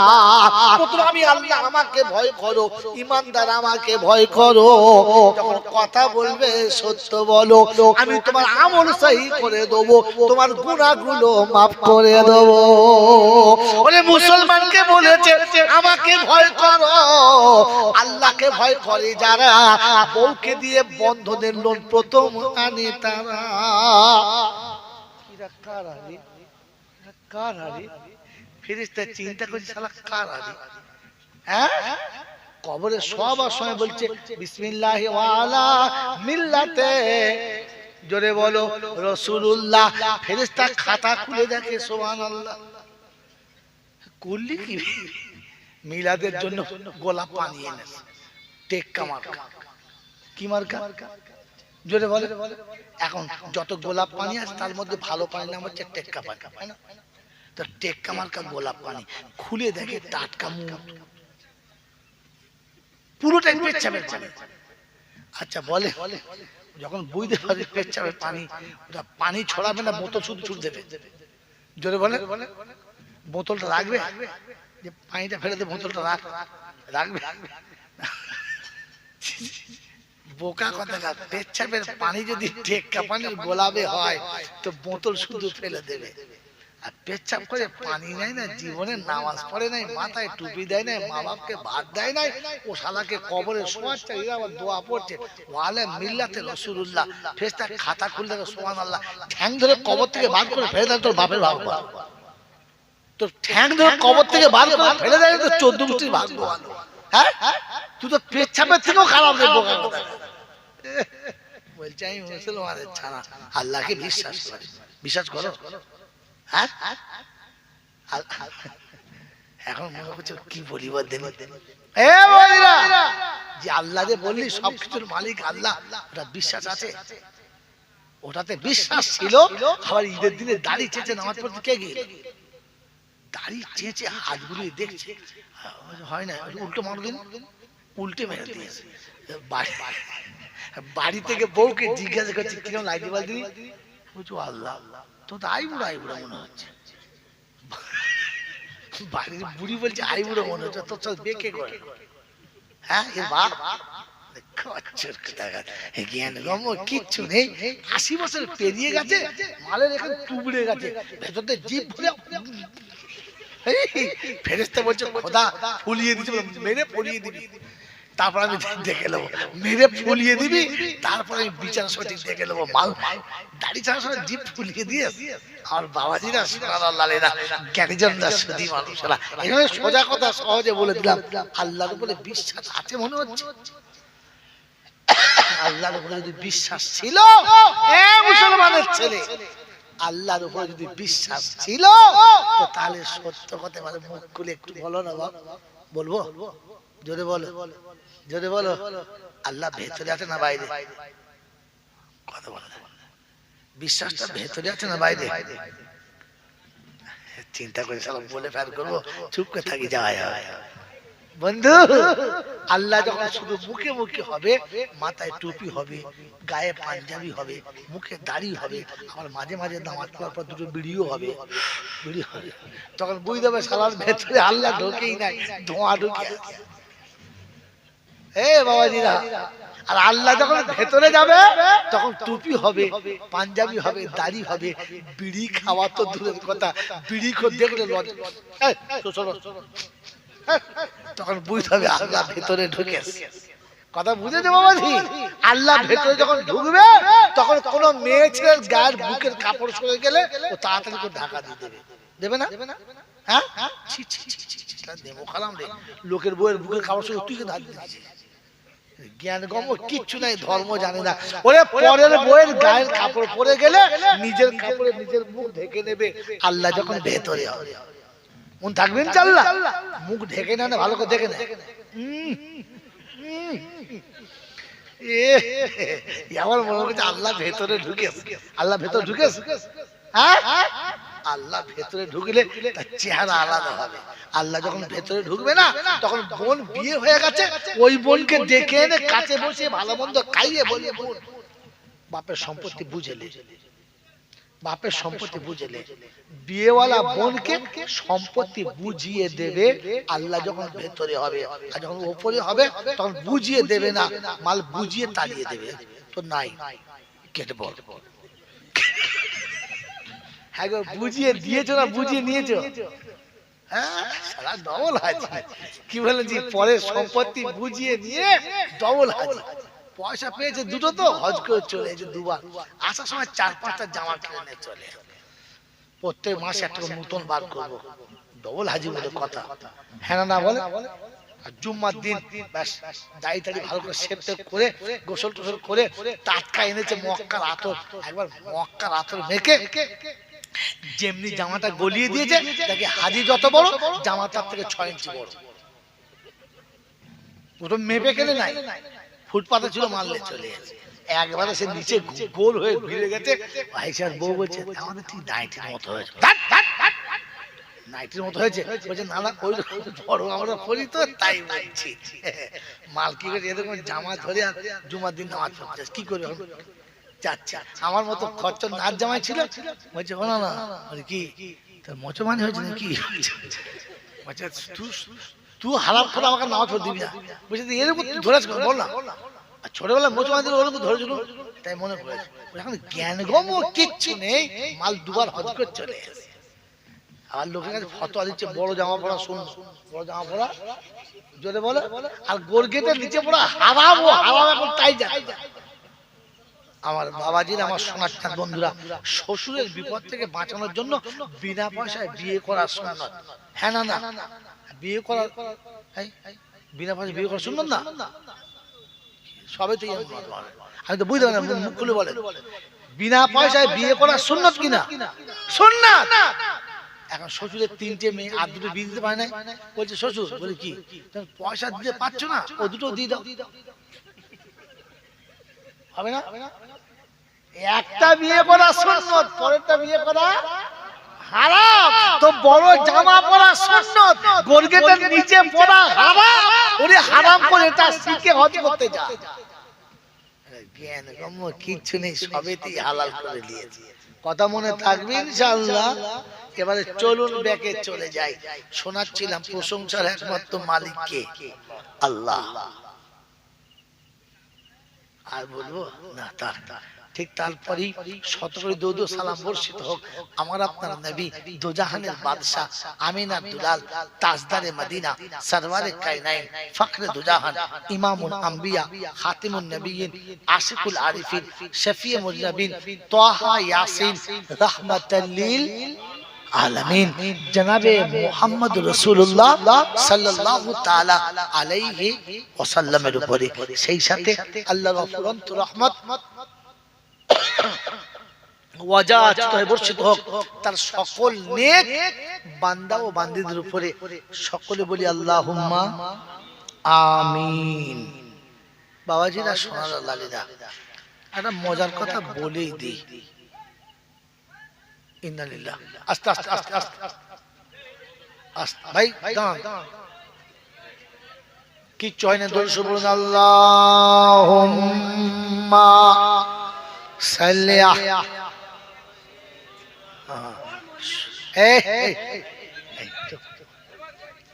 আমি আল্লাহ, আমাকে ভয় করো, ঈমানদার আমাকে ভয় করো। যখন কথা বলবে সত্য বলো, আমি তোমার আমল সহি করে দেবো, তোমার গুনাহগুলো মাফ করে দেবো। বলে মুসলমানকে বলেছে আমাকে ভয় করো। আল্লাহকে ভয় করে যারা, বউকে দিয়ে বন্ধনের লোন প্রথম আনে তারা। কার হারি? ফেরেশতা চিন্তা করছে, শালা কার হারি? হ্যাঁ, কবরে সবার সময় বলছে বিসমিল্লাহি ওয়া আলা মিল্লাতে, জোরে বলো রাসূলুল্লাহ। ফেরেশতা খাতা খুলে দেখে, সুবহানাল্লাহ। করলি কি? মিলাদের জন্য গোলাপ পানি এনেছে, টেক্কা মার্কা। কি মার্কা? জোরে বলে। এখন যত গোলাপ পানি আছে তার মধ্যে ভালো পানি নাম হচ্ছে টেক্কা পানি, তাই না? তো টেক্কা মার্কা গোলাপ পানি খুলে দেখে টাটকা মুখ, পুরোটাই পেচ্ছাপের পানি। আচ্ছা বলে, যখন বুঝতে পারে পেচ্ছাপের পানি, ওটা পানি ছড়াবে না, বোতল শুধু ছুট দেবে। জোরে বলে। বোতলটা রাখবে, যে পানিটা ফেলে দেবে, বোতলটা রাখবে। বোকা কথা, পেচ্ছাপের পানি যদি টেক্কা পানির গোলাপে হয় তো বোতল শুধু ফেলে দেবে। আর পেচ্ছাপ করে পানি নেয় না, জীবনে নামাজ পড়ে নাই, মাথায় টুপি দেয় নাই, মা বাপকে ভাত দেয় নাই, ও শালাকে কবরে শোয়াচ্ছে, এরা আবার দোয়া পড়ছে ওয়ালে মিল্লাতে রাসূলুল্লাহ। ফেরেশতা খাতা খুলে দেখে, সুবহানাল্লাহ, ঠ্যাং ধরে কবর থেকে বার করে ফেলে দেয় তোর বাপের ভাগ। তোর ঠ্যাং ধরে কবর থেকে বার করে ফেলে দেয় তো 14 গোষ্ঠীর ভাগ্য ভালো। হ্যাঁ, তুই তো পেচ্ছাপের থেকেও খারাপ রে বোকা কথা। বলছে আমি মুসলমানের ছানা, আল্লাহকে বিশ্বাস করে। বিশ্বাস করো? হ্যাঁ, এখন মনে করছে কি বলিব দেনি। যে আল্লাহ যে বললি সবকিছুর মালিক আল্লাহ, ওটা বিশ্বাস আছে? ওটাতে বিশ্বাস ছিল। আবার ঈদের দিনে দাড়ি চেঁচে নামাজ পড়তে কে গেল? দাড়ি চেঁচে হাত গুলিয়ে দেখছে, হয় না, উল্টো মার দিন, উল্টে মেরে দিয়েছে। বাড়ি থেকে বউকে জিজ্ঞাসা করছে কিরকম লাগছে বল দিদি, বলছো আল্লাহ তো আইবুড়ো আইবুড়ো মনে হচ্ছে। বাড়ির বুড়ি বলছে আইবুড়ো মনে হচ্ছে, তোর সাথে বেঁকে করে। হ্যাঁ এর বাপ কিচ্ছু নেই, ৮০ বছর পেরিয়ে গেছে, মালের এখন টুবড়ে গেছে, ভেতরতে জিভ ভরে ফেরেশতা বলছে খোদা ফুলিয়ে দিতে, মেরে ফুলিয়ে দিবি, তারপর আমি দেখে নেবো, মেরে ফুলিয়ে দিবি, তারপর আমি বিচার সঠিক দেখে নেবো। মাল দাড়ি ছাড়া সবাই জিভ ফুলিয়ে দিয়ে আমার বাবাজিরা লালেরা জ্ঞানীজনরা সুধী মানুষরা, এখানে সোজা কথা সহজে বলে দিলাম, আল্লাহর উপরে বিশ্বাস আছে মনে হচ্ছে? আল্লাহর উপরে যদি বিশ্বাস ছিল, মুসলমানের ছেলে, আল্লাহর উপরে যদি বিশ্বাস ছিল তো তাহলে সত্য কথা মানে মুখ খুলে একটু বলো না বাবা, বলবো? জোরে বলো, জোরে বলো। আল্লাহ ভেতরে আছে না বাইরে? কথা বলো, বিশ্বাসটা ভেতরে আছে না বাইরে? চিন্তা করে সব বলে ফের করবো, চুপ করে থাকি, যাওয়া যাবে বন্ধু। আল্লাহ যখন শুধু মুখে মুখে হবে, মাথায় টুপি হবে, গায়ে পাঞ্জাবি হবে, মুখে দাড়ি হবে, আমার মাঝে মাঝে নামাজ পড়ার পর দুটো বিড়িও হবে, বিড়ি হবে, তখন বুঝতে হবে সালার ভেতরে আল্লাহ ঢোকেই নাই, ধোঁয়া ঢুকে আছে। বাবাজিরা, আর আল্লাহ যখন ভেতরে যাবে তখন টুপি হবে, পাঞ্জাবি হবে, দাড়ি হবে, বিড়ি খাওয়া তো দূরের কথা, বিড়ি দেখলে তখন বুঝতে হবে আল্লাহ ভেতরে ঢুকেছে। কথা বুঝেছে বাবাজি? আল্লাহ ভেতরে যখন ঢুকবে তখন কোন মেয়ে ছেলের গায়ের বুকের কাপড় সরে গেলে ও তাড়াতাড়ি করে ঢাকা দিয়ে দেবে, দেবে না? হ্যাঁ, দেবো খালাম রে, লোকের বউয়ের বুকের কাপড় সরে তুই ঢাক দিয়েছিস, জ্ঞান গম কিচ্ছু নাই, ধর্ম জানে না। ওরে পরের বউয়ের গায়ের কাপড় পরে গেলে নিজের কাপড়ে নিজের মুখ ঢেকে নেবে। আল্লাহ যখন ভেতরে হবে, মন থাকবেন চাল্লা, মুখ ঢেকে না, ভালো করে দেখে না। আমার মনে হচ্ছে আল্লাহ ভেতরে ঢুকেছে, আল্লাহ ভেতরে ঢুকেছে। হ্যাঁ, আল্লাহ ভেতরে ঢুকলে তার চেহারা আলাদা হবে। আল্লাহ যখন ভেতরে ঢুকবে না তখন বোন বিয়ে হয়ে গেছে, ওই বোনকে ডেকে এনে কাছে বসে ভালো মন্দ খাইয়ে বলে, বোন বাপের সম্পত্তি বুঝেলে, বাপের সম্পত্তি বুঝেলে, বিয়েওয়ালা বোনকে সম্পত্তি বুঝিয়ে দেবে। আল্লাহ যখন ভেতরে হবে, আর যখন উপরে হবে তখন বুঝিয়ে দেবে না, মাল বুঝিয়ে তাড়িয়ে দেবে। তো নাই কেটে বল, হ্যাঁ গো, বুঝিয়ে দিয়েছো না বুঝিয়ে নিয়েছো? হ্যাঁ, সারা ডবল হাজি। কি বলেছি, পরের সম্পত্তি বুঝিয়ে নিয়ে ডবল হাজি। পয়সা পেয়েছে দুটো, তো হজ করে চলে এসেছে দুবার, আসার সময় ৪-৫টা জামা কিনে নিয়ে চলে, প্রত্যেক মাসে একটা নতুন বার করবো, ডবল হাজি বলে কথা। হ্যাঁ না বলে? আর জুম্মার দিন ব্যাস দাড়ি টাড়ি ভালো করে শেভ টেভ করে গোসল টোসল করে টাটকা এনেছে মক্কার আতর, একবার মক্কার আতর মেখে যেমনি জামাটা গলিয়ে দিয়েছে, দেখে হাজি যত বড় জামা তার থেকে ৬ ইঞ্চি বড়। প্রথম মেপে কেনে নাই, ফুটপাতে ছিল, মারলে চলে গেছে, একবারে সে নিচে গোল হয়ে ঘুরে গেছে। ভাইসার বউ বলছে আমাদের ঠিক নাইটির মতো হয়েছে, নাইটির মতো হয়েছে, বলছে না না ওই বড় আমরা করি তো তাই বলছি। মাল কি করে এরকম জামা ধরে আর জুমার দিন নামাজ পড়ছে, কি করবে যাচ্ছে। আমার মতো খরচর নাচ জামাই ছিল, বলছে না না, কি তোর মুসলমান হয়েছে নাকি? বলছে তুই হারাম করে আমাকে নামাজ পড়ে দিবি না, বলছে এরকম ধরে বল না। ছোটবেলা মুসলমানদের ওরকম ধরেছিল, তাই মনে পড়েছে। এখন জ্ঞান গম কিচ্ছু নেই, মাল দুবার হজ করে চলে এসে আর লোকের কাছে ফতোয়া দিচ্ছে বড় জামা পড়া, শুন বড় জামা পড়া জোরে বলে, আর গোরগেটের নিচে পড়া হারাম, ও হারাম এখন তাই যায়। আমার বাবাজির, আমার সোনার বন্ধুরা, শ্বশুরের বিপদ থেকে বাঁচানোর জন্য বিনা পয়সায় বিয়ে করার সুন্নাত। হ্যাঁ না না, বিয়ে করার বিনা পয়সায় বিয়ে করা সুন্নাত না, সবে তো আমি তো বুঝতে পারি না, মুখ খুলে বলে বিনা পয়সায় বিয়ে করা সুন্নাত কিনা? সুন্নাত। এখন শ্বশুরের ৩টে মেয়ে, আর দুটো বিয়ে দিতে পারে না, বলছে শ্বশুর, বলে কি পয়সা দিতে পারছো না, ও দুটো দিয়ে দাও, হবে না? একটা বিয়ে করা সুন্নাত, পরেরটা বিয়ে করা হারাম। তো বড় জামা পরা সুন্নত, গর্গেটের নিচে পরা হারাম। ওরে হারাম করে এটা শিখে হজ করতে যা। জ্ঞান গম্য কিচ্ছু নেই, সবেতেই হালাল করে দিয়েছে। কথা মনে থাকবে ইনশাআল্লাহ। এবারে চলুন ব্যাকে চলে যাই। শোনাচ্ছিলাম প্রশংসার একমাত্র মালিক কে? আল্লাহ। আর বলবো না? তার ঠিক তারপরেই শত করে দরুদ ও সালাম বর্ষিত হোক আমার আপনার নবী, দোজাহানের বাদশা, আমিনার দুলাল, তাজদারে মদিনা, সরওয়ারে কায়নাইন, ফখরে দোজাহান, ইমামুল আম্বিয়া, খাতিমুন নবিয়্যিন, আশিকুল আরিফিন, শফিয়ে মুজনবিন, তাহা ইয়াসিন, রাহমাতাল লিল আলামিন, জনাবে মুহাম্মদ রাসূলুল্লাহ সাল্লাল্লাহু তাআলা আলাইহি ওয়াসাল্লামের উপরে, সেই সাথে আল্লাহর অফুরন্ত রহমত ওয়াজাত বর্ষিত হোক তার সকল নেক বান্দা ও বান্দীদের উপরে। সকলে বলি আল্লাহুম্মা আমিন। বাবাজিরা, সোনার লালিরা, একটা মজার কথা বলেই দিই। ইন্নালিল্লাহ। আস্তে আস্তে আস্তে আস্তে আস্তে ভাই দাঁড়ান, কি চয়নে দরুদ বলুন। আল্লাহুম্মা সাল্লি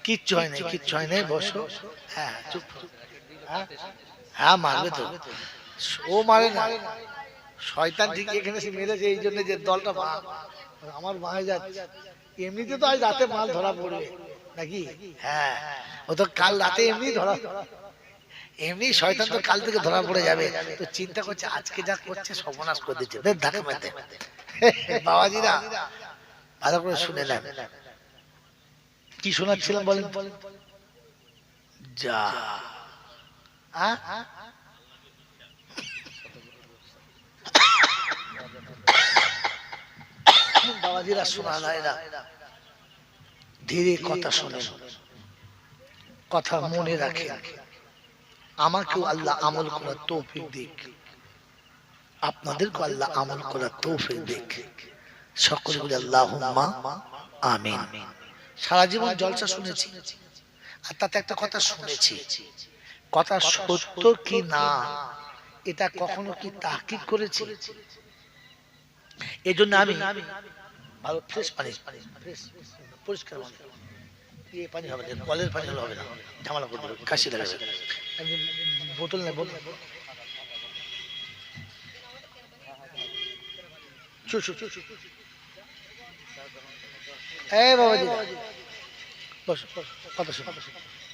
কিচ্ছু হয় নাই, কিচ্ছু হয় নাই, বসো। হ্যাঁ চুপ। হ্যাঁ মারবে তো, ও মারে না, শয়তান ঠিক এখানে সে মেরেছে, এই জন্য যে দলটা আমার মায়ে যাচ্ছে। এমনিতে তো আজ রাতে মাল ধরা পড়বে নাকি? হ্যাঁ, ও তো কাল রাতে এমনি ধরা, এমনি শয়তান তো কাল থেকে ধরা পড়ে যাবে। তো চিন্তা করছে আজকে যা করছে সর্বনাশ করে দিচ্ছে, ধাক্কা মেতে। বাবাজিরা ভালো করে শুনে নেন, কি শোনাচ্ছিলাম বলেন? যা বাবাজিরা, শোনা না, ধীরে কথা শোনেন, কথা মনে রাখে। আমাকেও আল্লাহ আমল করার তৌফিক দিক, আপনাদেরকে আল্লাহ আমল করার তৌফিক দিক। সকলে বলে আল্লাহুম্মা আমিন। সারা জীবন জলসা শুনেছি, আর তাতে একটা কথা শুনেছি, কথা সত্য কি না এটা কখনো কি তাহকিক করেছি? এই জন্য আমি ভালো ফ্রেশ পানি, পরিষ্কার পানি হবে না, কলের পানি হলে হবে না, ঝামেলা করবে, কাশি লাগবে। বোতল নেই, বোতল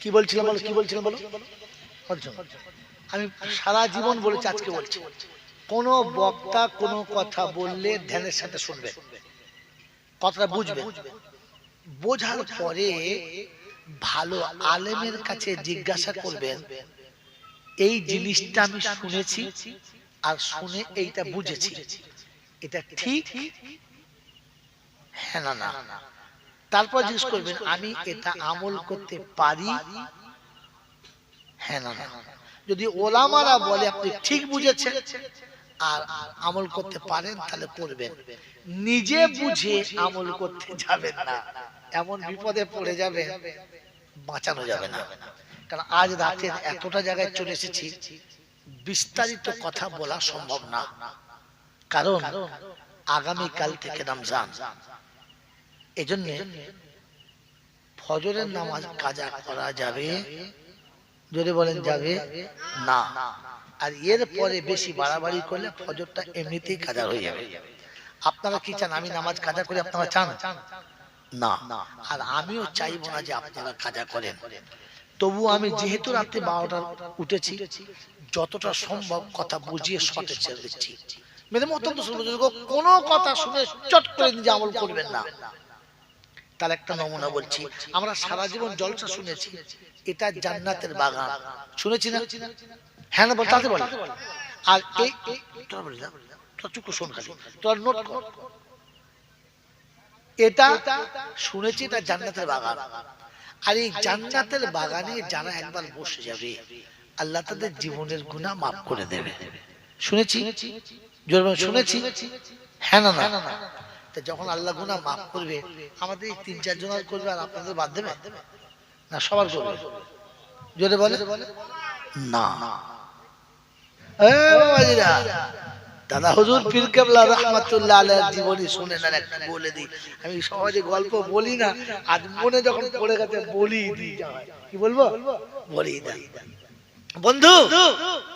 কি বলছিলাম বলো, কি বলছিলাম বলো। আমি সারা জীবন বলেছি, আজকে বলছি, কোন বক্তা কোন কথা বললে ধ্যানের সাথে শুনবে, কথাটা বুঝবে, বোঝার পরে ভালো আলেমের কাছে জিজ্ঞাসা করবেন, এই জিনিসটা আমি শুনেছি আর শুনে এইটা বুঝেছি, এটা ঠিক হ্যাঁ না না। তারপর জিজ্ঞেস করবেন আমি এটা আমল করতে পারি হ্যাঁ না না। যদি ওলামারা বলে আপনি ঠিক বুঝেছেন আর আমল করতে পারেন তাহলে করবেন, নিজে বুঝে আমল করতে যাবেন না, এমন বিপদে পড়ে যাবে বাঁচানো যাবে না। কারণ আজ রাতে এতটা জায়গায় চলে এসেছি, বিস্তারিত কথা বলা সম্ভব না, কারণ আগামীকাল থেকে রমজান। এজন্য ফজরের নামাজ কাজা করা যাবে, যদি বলেন যাবে না, আর এর পরে বেশি বাড়াবাড়ি করলে ফজরটা এমনিতেই কাজা হয়ে যাবে। আপনারা কি চান আমি নামাজ কাজা করি? আপনারা চান না, আর আমিও চাইবো না যে আপনারা কাজা করেন। তবু আমি যেহেতু রাত্রি 12টা উঠেছি, যতটা সম্ভব কথা বুঝিয়ে শর্টে ছেড়ে দিচ্ছি। মেয়েদের অত্যন্ত কোনো কথা শুনে চট করে নিজে আমল করবেন না। তার একটা নমুনা বলছি, আমরা সারা জীবন জলসা শুনেছি, এটা জান্নাতের বাগান, শুনেছি না? হ্যাঁ না বল, তাতে বল। আর এই তোরা বলি না, তোরা চুপ শোন, খালি তোরা নোট কর, এটা শুনেছি এটা জান্নাতের বাগান। আর এই জান্নাতের বাগানে যারা একবার বসে যাবে আল্লাহ তাদের জীবনের গুনাহ মাফ করে দেবে। শুনেছি, শুনেছি হ্যাঁ না না। তো যখন আল্লাহ গুনাহ মাফ করবে আমাদের এই 3-4 জনের করবে আর আপনাদের বাদ দেবে না? সবার করবে? জোরে বলে না। এ বাবাজিরা, দাদা হুজুর পীর কেবলা রাহমাতুল্লাহ আলাইহির জীবনী শুনেন আর একটু বলে দিই। আমি সহজে গল্প বলি না, আজ মনে যখন পড়ে গেছে বলি দিই। কি বলবো? বলি দিই। বন্ধু,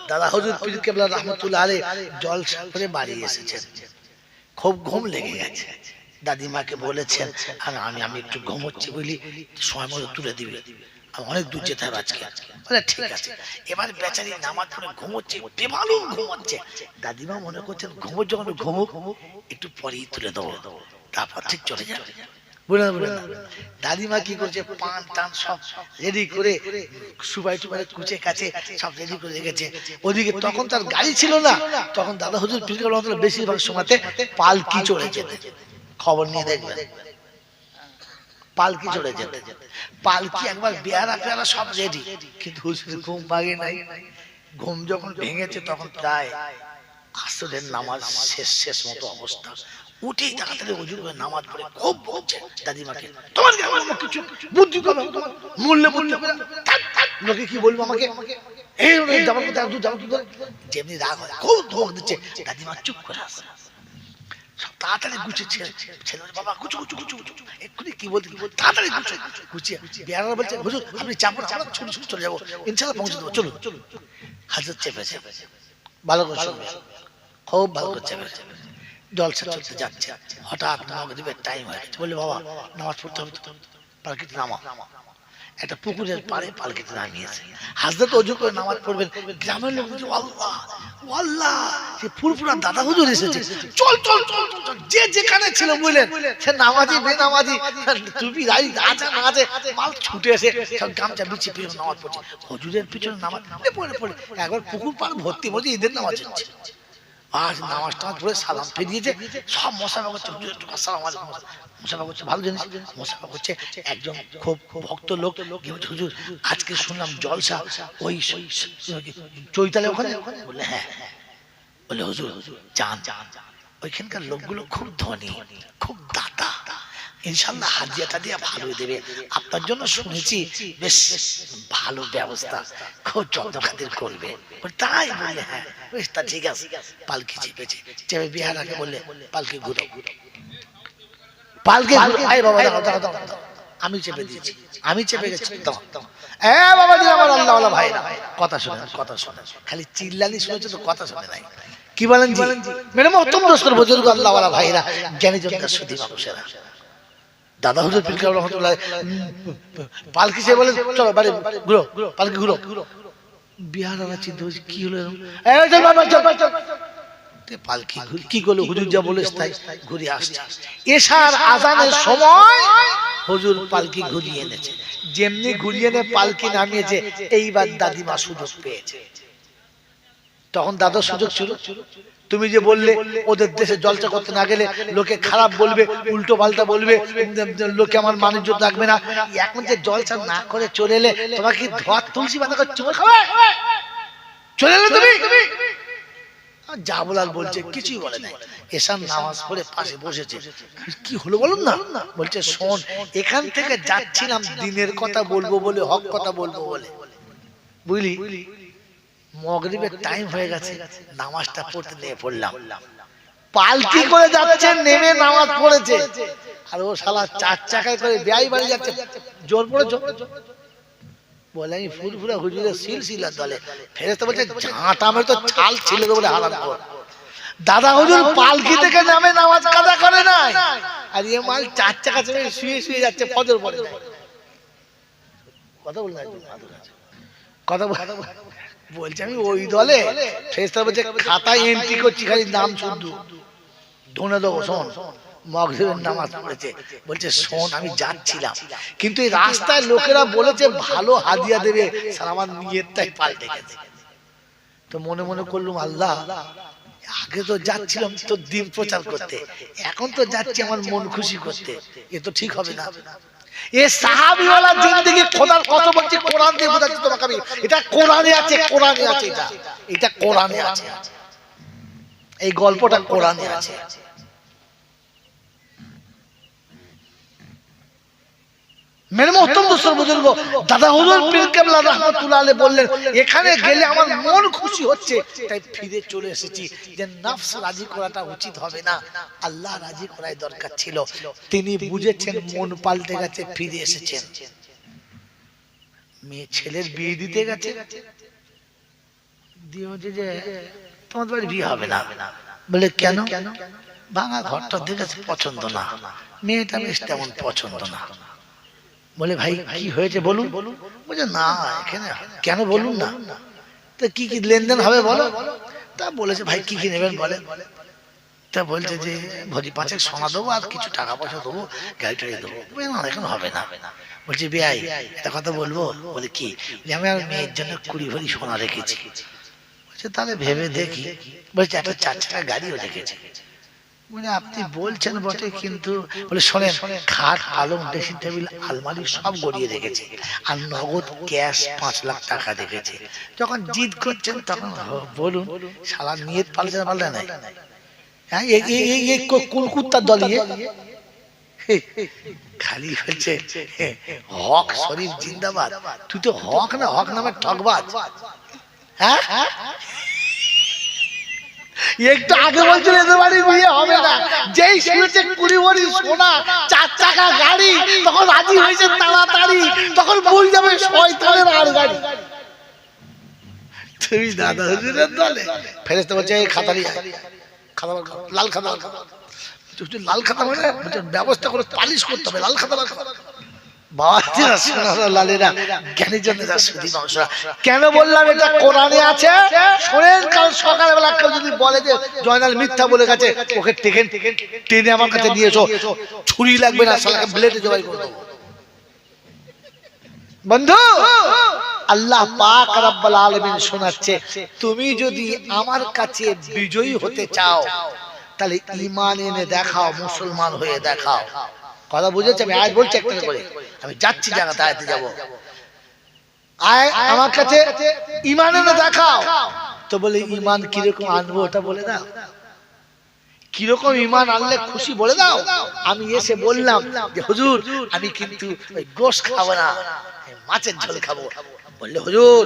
দাদা হুজুর পীর কেবলা রাহমাতুল্লাহ আলাইহি জলসা করে বাড়ি এসেছেন। খুব ঘুম লেগে গেছে। দাদিমাকে বলেছেন আর আমি একটু ঘুমোচ্ছি বলি সময় মতো তুলে দিবে, আমি অনেক দূর যেতে হবে আজকে। বলে ঠিক আছে। এবার বেচারি নামাজ পড়ে ঘুমোচ্ছে, বেমালুম ঘুমোচ্ছে। দাদিমা মনে করছেন ঘুমোর যখন ঘুমুক একটু পরেই তুলে দেবো, তারপর ঠিক চলে যাবে। বুঝলেন বুঝলেন? দাদিমা কি করছে, পান টান সব রেডি করে সুপারি টুপারি কুচে কাছে সব রেডি করে রেখেছে। ওদিকে তখন তার গাড়ি ছিল না, তখন দাদা হুজুর পীর কেবলা রাহমাতুল্লাহ বেশিরভাগ সময়তে পালকি চড়ে যেতেন। খবর নিয়ে দেখবেন পালকি চড়ে যেতে। পালকি একবার বেয়ারা পেয়ারা সব রেডি, কিন্তু হুজুর ঘুম ভাগে নাই। ঘুম যখন ভেঙেছে তখন প্রায় আসরের নামাজ শেষ মতো অবস্থা। উঠেই তাড়াতাড়ি ওযু করে নামাজ পড়ে খুব বলছে দাদিমাকে, তোমার কি আমার কিছু বুদ্ধি কবে তোমার মূল্যে বললে লোকে কি বলবো আমাকে, এই যাবার কথা একটু যাবো কি করে, যেমনি রাগ হয় খুব ধমক দিচ্ছে। দাদিমা চুপ করে আসে, তাড়াতাড়ি গুছিয়ে ছেলে বাবা গুছু গুছু গুছু গুছু এক্ষুনি কি বলতে তাড়াতাড়ি গুছিয়ে বেয়ারা বলছে হুজুর আপনি চাপো না, আমরা ছুটে ছুটে চলে যাবো, ইনশাআল্লাহ পৌঁছে দেবো, চলুন। হাজরত চেপেছে, ভালো করে শুনবে, খুব ভালো করে চেপেছে। জলসা চলতে যাচ্ছে, হঠাৎ মাগরিবের টাইম হয়ে গেছে। বললে বাবা নামাজ পড়তে হবে তো, পালকিতে নামা। একটা পুকুরের পাড়ে পালকিতে নামিয়েছে। হাজরত ওযু করে নামাজ পড়বেন, গ্রামের লোক বলছে আল্লাহ আল্লাহ, সে ফুরফুরা দাদা হুজুর এসেছে, চল চল চল চল। যে যেখানে ছিল বুঝলেন, সে নামাজি বেনামাজি টুপি দাড়ি আছে না আছে, মাল ছুটে এসে সব গামছা বিছিয়ে পিছনে নামাজ পড়ছে। হুজুরের পিছনে নামাজ পড়ে পড়ে একবার পুকুর পাড় ভর্তি বলছে ঈদের নামাজ হচ্ছে। আর নামাজ টামাজ পড়ে সালাম ফিরিয়েছে, সব মশাফা করছে, হুজুর একটু আসসালামু আলাইকুম, মশাফা করছে, ভালো জিনিস মশাফা করছে। একজন খুব ভক্ত লোক হুজুর আজকে শুনলাম জলসা ওই চৈতালে ওখানে, বললে হ্যাঁ। বলে হুজুর যান, ওইখানকার লোকগুলো খুব ধনী, খুব দাতা, ইনশাআল্লাহ হাদিয়া টাদিয়া ভালোই দেবে, আপনার জন্য শুনেছি বেশ ভালো ব্যবস্থা, খুব যত্ন খাতির করবে। তাই বললে হ্যাঁ বেশ, তা ঠিক আছে। পালকি চেপেছে, চেপে বিহারাকে বললে পালকি ঘুরো, পালকি ঘুরো। আয় বাবা দাও দাও দাও, আমি চেপে দিয়েছি, আমি চেপে গেছি, দাও দাও। এ বাবা জি আমার আল্লাহওয়ালা ভাইরা, কথা শোনেন কথা শোনেন, খালি চিল্লানি শুনেছে তো কথা শুনে নাই। কি বলেন জি ম্যাডাম, অত্যন্ত দোস্তর বুজুর্গ আল্লাহওয়ালা ভাইরা, জ্ঞানী জনতা সুধী মানুষেরা, দাদা হুজুর পীর কেবলা রাহমাতুল্লাহ পালকি সে বলে চলো বাড়ি ঘুরো, পালকি ঘুরো। বিহারারা চিন্তা করছে কি হলো, এই চল বাবা চল চল, পালকি ঘুরি কি করলো, হুজুর যা বলে তাই ঘুরে আসছে। এশার আজানের সময় হুজুর পালকি ঘুরিয়ে এনেছে, যেমনি ঘুরিয়ে এনে পালকি নামিয়েছে, এইবার দাদিমা সুযোগ পেয়েছে। তখন দাদার সুযোগ ছিল, তুমি যে বললে ওদের দেশে জলসা করতে না গেলে লোকে খারাপ বলবে, উল্টো পাল্টা বলবে, লোকে আমার মানুষ রাখবে না, এখন যে জলসা না করে চলে এলে তোমাকে কি ধোয়া তুলসী পাতা করে চুমে খাবে, চলে এলে তুমি। যা বলার বলছে কিছুই বলে নাই, এসার নামাজ পড়ে পাশে বসেছে। কি হলো বলুন না, বলছে শোন এখান থেকে যাচ্ছিলাম দিনের কথা বলবো বলে, হক কথা বলবো বলে, বুঝলি মাগরিবের টাইম হয়ে গেছে, নামাজটা পড়তে নিয়ে পড়লাম, পালকি করে যাচ্ছে, নেমে নামাজ পড়েছে, আর ও শালা 4 চাকায় করে বেয়াই বাড়ি যাচ্ছে, জোর পড়ে জোর বলে আমি ফুরফুরা হুজুরের সিলসিলার দলে। ফেরেশতা বলছে ঝাঁটা মেরে তো ছাল ছিলে দেবো বলে হারাম কর। দাদা হুজুর পালকি থেকে নামে নামাজ কাজা করে নাই, আর এ মাল 4 চাকা চেপে শুয়ে শুয়ে যাচ্ছে ফজর পড়ে। কথা বল না, কথা বলছে আমি ওই দলে। ফেরেশতা বলছে খাতায় এন্ট্রি করছি, খালি নাম শুদ্ধ ধনে দেবো। শোন মাগরিবের নামাজ পড়েছে, বলছে শোন আমি যাচ্ছিলাম, কিন্তু এই রাস্তায় লোকেরা বলেছে ভালো হাদিয়া দেবে, স্যার আমার নিয়তটাই পাল্টে গেছে। তো মনে মনে করলাম আল্লাহ আগে তো যাচ্ছিলাম তো দিন প্রচার করতে, এখন তো যাচ্ছি আমার মন খুশি করতে, এ তো ঠিক হবে না। এ সাহাবীওয়ালা জিন্দেগি খোদার কত বলছি, কোরআন দিয়ে বোঝাচ্ছি তোমাকে আমি, এটা কোরআনে আছে, কোরআনে আছে, এটা কোরআনে আছে, এই গল্পটা কোরআনে আছে। মেরে মোহতরম দোস্তর বুজুর্গ, দাদা হুজুর পীর কেবলা রাহমাতুল্লাহ আলাইহি বললেন এখানে গেলে আমার মন খুশি হচ্ছে, তাই ফিরে চলে এসেছি। যে নফস রাজি করাটা উচিত হবে না, আল্লাহ রাজি করাই দরকার ছিল। তিনি বুঝেছেন, মন পাল্টে গেছে, ফিরে এসেছেন। মেয়ে ছেলের বিয়ে দিতে গেছে, দিয়ে হচ্ছে যে তোমাদের বাড়ি বিয়ে হবে না। বলে কেন? ভাঙা ঘরটা দেখেছে, পছন্দ না, মেয়েটা বেশ তেমন পছন্দ না। বলে ভাই কি হয়েছে বলুন? বলছে না এখানে কেন বলুন না, তা কি কি লেনদেন হবে বলো। তা বলেছে ভাই কি কি নেবেন বলে। তা বলছে যে ভরি পাঁচেক সোনা দেবো আর কিছু টাকা পয়সা দেবো, গাড়ি টাড়ি দেবো। না এখন হবে না। বলছে বিয়াই একটা কথা বলবো। বলে কি? আমি আমার মেয়ের জন্য 20 ভরি সোনা রেখেছি। বলছে তাহলে ভেবে দেখি। বলছে একটা 4 চাকা গাড়িও রেখেছি। মানে আপনি বলছেন বটে, কিন্তু বলে শোনেন, খাট পালং ড্রেসিং টেবিল আলমারি সব গড়িয়ে রেখেছে, আর নগদ ক্যাশ 5 লাখ টাকা রেখেছে। যখন জিদ করছেন তখন বলুন, শালা নিয়ত পাল্টে নাই। হ্যাঁ কোন কুত্তার দল? খালি হচ্ছে হক শরীফ জিন্দাবাদ। তুই তো হক না, হক নামের ঠকবাজ। হ্যাঁ একটু আগে বলছিল এদের বাড়ি বিয়ে হবে না, যেই শুনেছে 20 ভরি সোনা 4 চাকা গাড়ি, তখন রাজি হয়েছে তাড়াতাড়ি। তখন ভুল যাবে শয়তানের আর গাড়ি। তুমি দাদা হুজুরের দলে। ফেরেশতা বলছে এই খাতা নিয়ে খাতা, লাল খাতা, লাল খাতা মানে ব্যবস্থা করে পালিশ করতে হবে, লাল খাতা। কেন বললাম এটা কোরআনে আছে শোনেন। কাল সকালবেলা কেউ যদি বলে যে জয়নাল মিথ্যা বলে গেছে, ওকে টেনে আমার কাছে নিয়ে এসো, ছুরি লাগবে না, শালাকে ব্লেডে জবাই করে দেবো। বন্ধু, আল্লাহ পাক রব্বুল আলামিন শোনাচ্ছে, তুমি যদি আমার কাছে বিজয়ী হতে চাও তাহলে ঈমান এনে দেখাও, মুসলমান হয়ে দেখাও। কথা বুঝেছে? আমি আজ বলছি একটা করে, আমি যাচ্ছি জায়গাতে, আয়াতে যাব। আয় আমার কাছে ঈমান এনে দেখাও। তো বলে ঈমান কিরকম আনবো ওটা বলে দাও, কিরকম ঈমান আনলে খুশি বলে দাও। আমি এসে বললাম যে হুজুর আমি কিন্তু ওই গোশ খাবো না, মাছের ঝোল খাবো। বললে হুজুর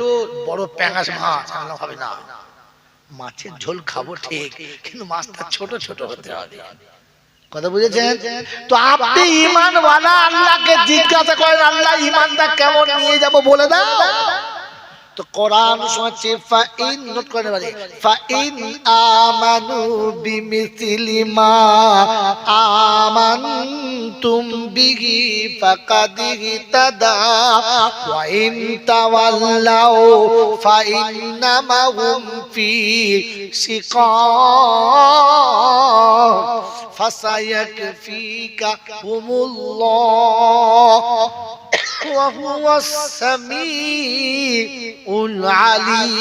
বড় প্যাঙাশ মাছ আনলে হবে না, মাছের ঝোল খাবো ঠিক, কিন্তু মাছটা ছোট ছোট হতে হবে। কথা বুঝেছেন? তো আপনি ঈমানওয়ালা আল্লাহকে জিজ্ঞাসা করেন, আল্লাহ ঈমানটা কেমন নিয়ে যাব বলে দাও। তো কোরআন শোনাচ্ছে ফাইন, নোট করে নেবেন, ফাইন আমানু বিমিসলি মা আমানতুম বিহি ফাকাদ ইহতাদা ওয়া ইন তাওয়াল্লাউ ফাইন্নামা হুম ফি শিকাক ফাসায়াকফিকাহুমুল্লাহ ওয়া হুয়াস সামিউল আলিম।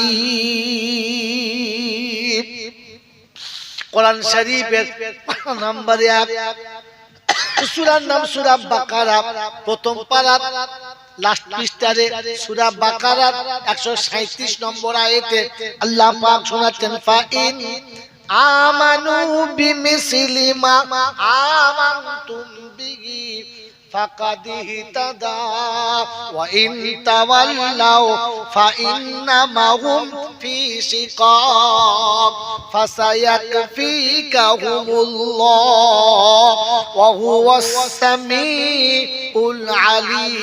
কোরআন শরীফের নাম্বার 1 সূরার নাম সূরা বাকারা, প্রথম পারা লাস্ট পৃষ্ঠারে সূরা বাকারার 137 নম্বর আয়াতে আল্লাহ পাক শোনাচ্ছেন ফাইন আমানু বিমিসলি মা আমানতুম বিহি ফাকাদ ইহতাদা ওয়া ইন তাওয়াল্লাউ ফাইন্নামা হুম ফি শিকাক ফাসায়াকফিকাহুমুল্লাহ ওয়া হুয়াস সামিউল আলিম।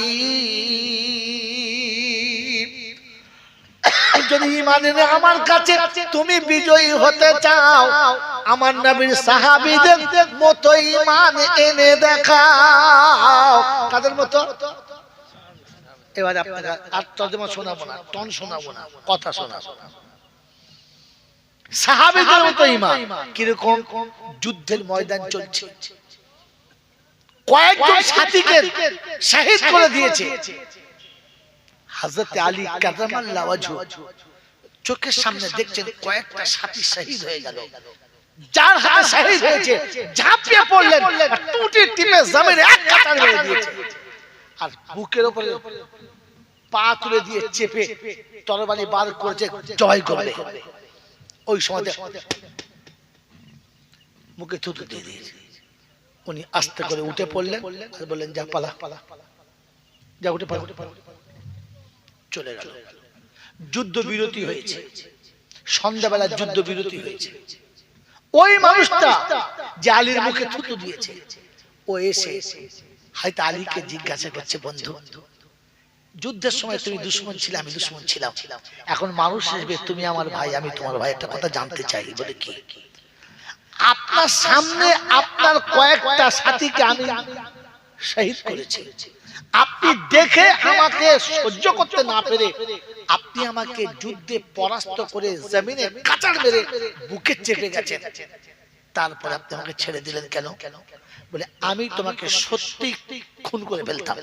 যদি ঈমান এনে আমার কাছে তুমি বিজয়ী হতে চাও, আমার নবীর সাহাবীদের মতো ঈমান এনে দেখাও। কাদের মতো? এবারে আপনারা আর তর্জমা শোনাবো না, টন শোনাবো না, কথা শোনাবো। সাহাবীদের মতো ঈমান কিরকম? যুদ্ধের ময়দান চলছে, কয়েকজন সাথীকে শহীদ করে দিয়েছে। হযরত আলী কারামাল্লাহু ওয়াজহু চোখের সামনে দেখছেন কয়েকটা সাথী শহীদ হয়ে গেল। যার হাতে শহীদ হয়েছে ঝাঁপিয়ে পড়লেন, টুটি টিপে জমিনে এক কাতার মেরে দিয়েছে, আর বুকের উপরে পা তুলে দিয়ে চেপে তরবারি বার করেছে জয় করবে। ওই সময় মুখে থুতু দিয়ে দিয়েছে। উনি আস্তে করে উঠে পড়লেন আর বললেন যা পালা। যা উঠে পড়ো। চলে গেল। যুদ্ধ বিরতি হয়েছে, সন্ধ্যাবেলা যুদ্ধ বিরতি হয়েছে। ওই মানুষটা যে আলীর মুখে থুতু দিয়েছে, ও এসে হয়তো আলীকে জিজ্ঞাসা করছে, বন্ধু যুদ্ধের সময় তুমি দুশমন ছিলে, আমি দুশমন ছিলাম, এখন মানুষ আসবে, তুমি আমার ভাই আমি তোমার ভাই, একটা কথা জানতে চাই। বলে কি? আপনার সামনে আপনার কয়েকটা সাথীকে আমি শহীদ করেছি, আপনি দেখে আমাকে সহ্য করতে না পেরে আপনি আমাকে যুদ্ধে পরাস্ত করে জমিনে কাঁচাড় মেরে বুকে চেপে গেছেন, তারপর আপনি আমাকে ছেড়ে দিলেন কেন? বলে আমি তোমাকে সত্যি খুন করে ফেলতাম,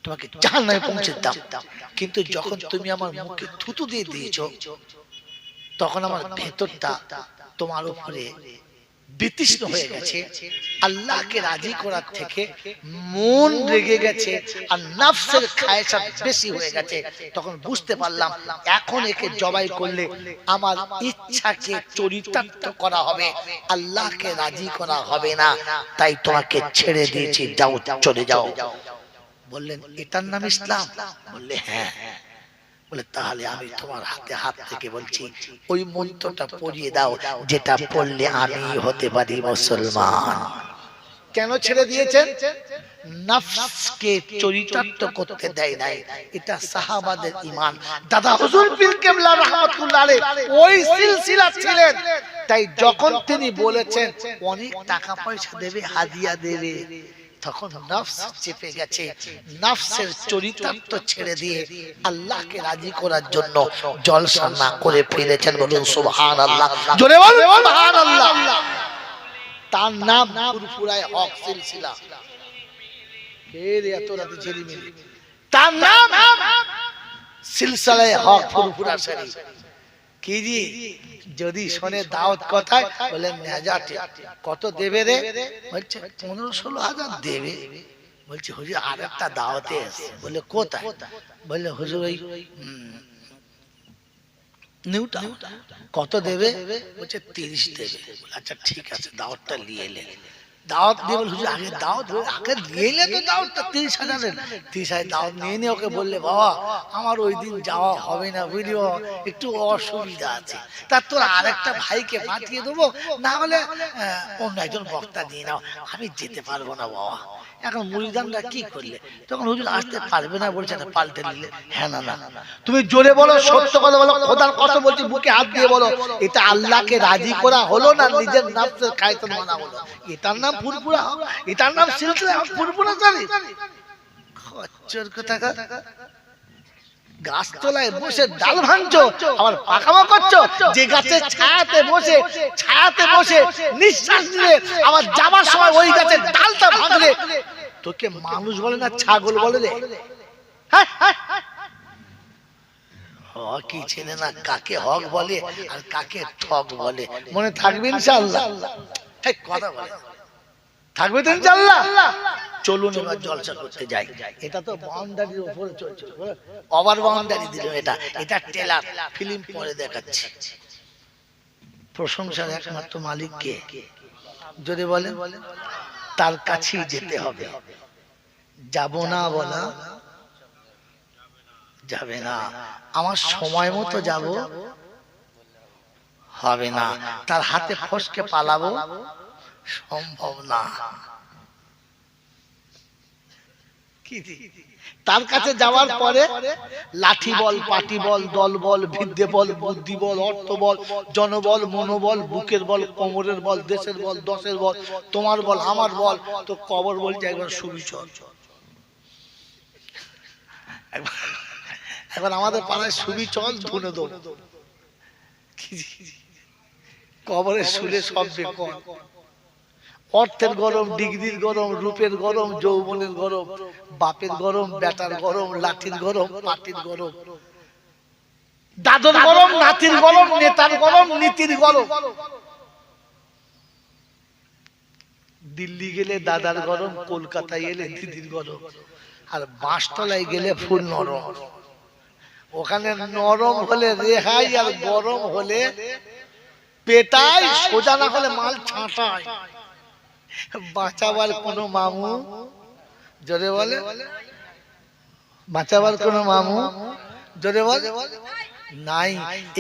তোমাকে জাহান্নামে পৌঁছে দিতাম, কিন্তু যখন তুমি আমার মুখে থুতু দিয়ে দিয়েছো, তখন আমার ভেতরটা তোমার উপরে বিতৃষ্ণ হয়ে গেছে, আল্লাহকে রাজি করার থেকে মন রেগে গেছে, আর নফসের খায়সাত বেশি হয়ে গেছে। তখন বুঝতে পারলাম এখন একে জবাই করলে আমার ইচ্ছাকে চরিতার্থ করা হবে, আল্লাহকে রাজি করা হবে না, তাই তোমাকে ছেড়ে দিয়েছি, যাও চলে যাও। বললেন এটার নাম ইসলাম? বললে হ্যাঁ। বলে তাহলে আমি তোমার হাতে হাত থেকে বলছি, ওই মন্ত্রটা পড়িয়ে দাও, যেটা পড়লে আমি হতে পারি মুসলমান। কেন ছেড়ে দিয়েছেন? নফসকে চরিতার্থ করতে দেয় নাই, এটা সাহাবাদের ঈমান। দাদা হুজুর পীর কেবলা রাহমাতুল্লাহ আলাইহি ওই সিলসিলা ছিলেন, তাই যখন তিনি বলেছেন অনেক টাকা পয়সা দেবে, হাদিয়া দেবে, তখন নফস চেপে গেছে, নফসের চরিতার্থ ছেড়ে দিয়ে আল্লাহকে রাজি করার জন্য জলসা না করে ফিরেছেন। বলুন সুবহানাল্লাহ, জোরে বলুন সুবহানাল্লাহ। তার নাম ফুরফুরায়ে হক সিলসিলা। এর এত রাতে ঝিলিমিলি, তার নাম সিলসিলায়ে হক ফুরফুরা শরীফ। কি জি যদি শোনে দাওয়াত কথায়, বলেন নেজাতে কত দেবে রে? বলছে 15-16 হাজার দেবে। বলছে হুজুর আর একটা দাওয়াতে আছে। বলে কোথায়? বললে হুজুর ওই নিউটা। কত দেবে? বলছে 30 দেবে। আচ্ছা ঠিক আছে, দাওয়াতটা নিয়ে এলে। দাওয়াত দিয়ে বলে হুজুর আগে দাওয়াত আগে দিয়ে এলে তো দাওয়াতটা 30,000-এর। 30,000 দাওয়াত নিয়ে নিয়ে ওকে বললে বাবা আমার ওই দিন যাওয়া হবে না, বুঝলি একটু অসুবিধা আছে, তার তোর আরেকটা ভাইকে পাঠিয়ে দেবো, না হলে অন্য একজন বক্তা দিয়ে নাও, আমি যেতে পারবো না বাবা। এখন মুরিদানরা কি করলে? তখন হুজুর আসতে পারবে না বলছে, না পাল্টে নিলে। হ্যাঁ না না তুমি জোরে বলো, সত্য কথা বলো, খোদার কথা বলছি, বুকে হাত দিয়ে বলো, এটা আল্লাহকে রাজি করা হলো না নিজের নফসের খায়সাত মানা হলো? এটার নাম ফুরফুরা, এটার নাম সিলসিলা ফুরফুরা শরীফ। খচ্চর কোথাকার, গাছতলায় বসে ডাল ভাঙছো, আবার পাকামা করছো, যে গাছের ছায়াতে বসে নিঃশ্বাস নিয়ে আবার যাবার সময় ওই গাছের ডালটা ভাঙলে, তোকে মানুষ বলে না ছাগল বলে রে? হকই চেনে না কাকে হক বলে আর কাকে ঠক বলে। মনে থাকবে ইনশাআল্লাহ? ঠিক কথা বলে থাকবে তো ইনশাআল্লাহ। চলুন এবার জলসা করতে যাই। এটা তো বাউন্ডারির উপরে চলছে, ওভার বাউন্ডারি দিল। এটা ট্রেলার, ফিল্ম পরে দেখাচ্ছে। প্রশংসার একমাত্র মালিক কে? যদি বলেন তার কাছেই যেতে হবে। যাব না বলা যাবে না, আমার সময় মতো যাব হবে না, তার হাতে ফসকে পালাবো সম্ভব না। তার কাছে যাওয়ার পরে লাঠি বল, পাটি বল, দল বল, বিদ্যে বল, বুদ্ধি বল, অর্থ বল, জনবল, মনোবল, বুকের বল, কোমরের বল, দেশের বল, দশের বল, তোমার বল, আমার বল, তো কবর বলছে একবার সুবিচল। এখন আমাদের পাড়ায় সুবিচল ধুনে দৌড়, কবরের শুলে সব বেকল। অর্থের গরম, ডিগ্রির গরম, রূপের গরম, যৌবনের গরম, বাপের গরম, বেটার গরম, লাঠির গরম, পাটির গরম, দাদর গরম, নাতির গরম, নেতার গরম, নীতির গরম। দিল্লি গেলে দাদার গরম, কলকাতায় এলে দিদির গরম, আর বাঁশতলায় গেলে ফুল নরম। ওখানে নরম হলে রেহাই, আর গরম হলে পেটাই, সোজা না হলে মাল ছাঁটায়। বাঁচাবার কোনো মামু জোরে বলে বাঁচাবার কোন মামু জোরে বল নাই।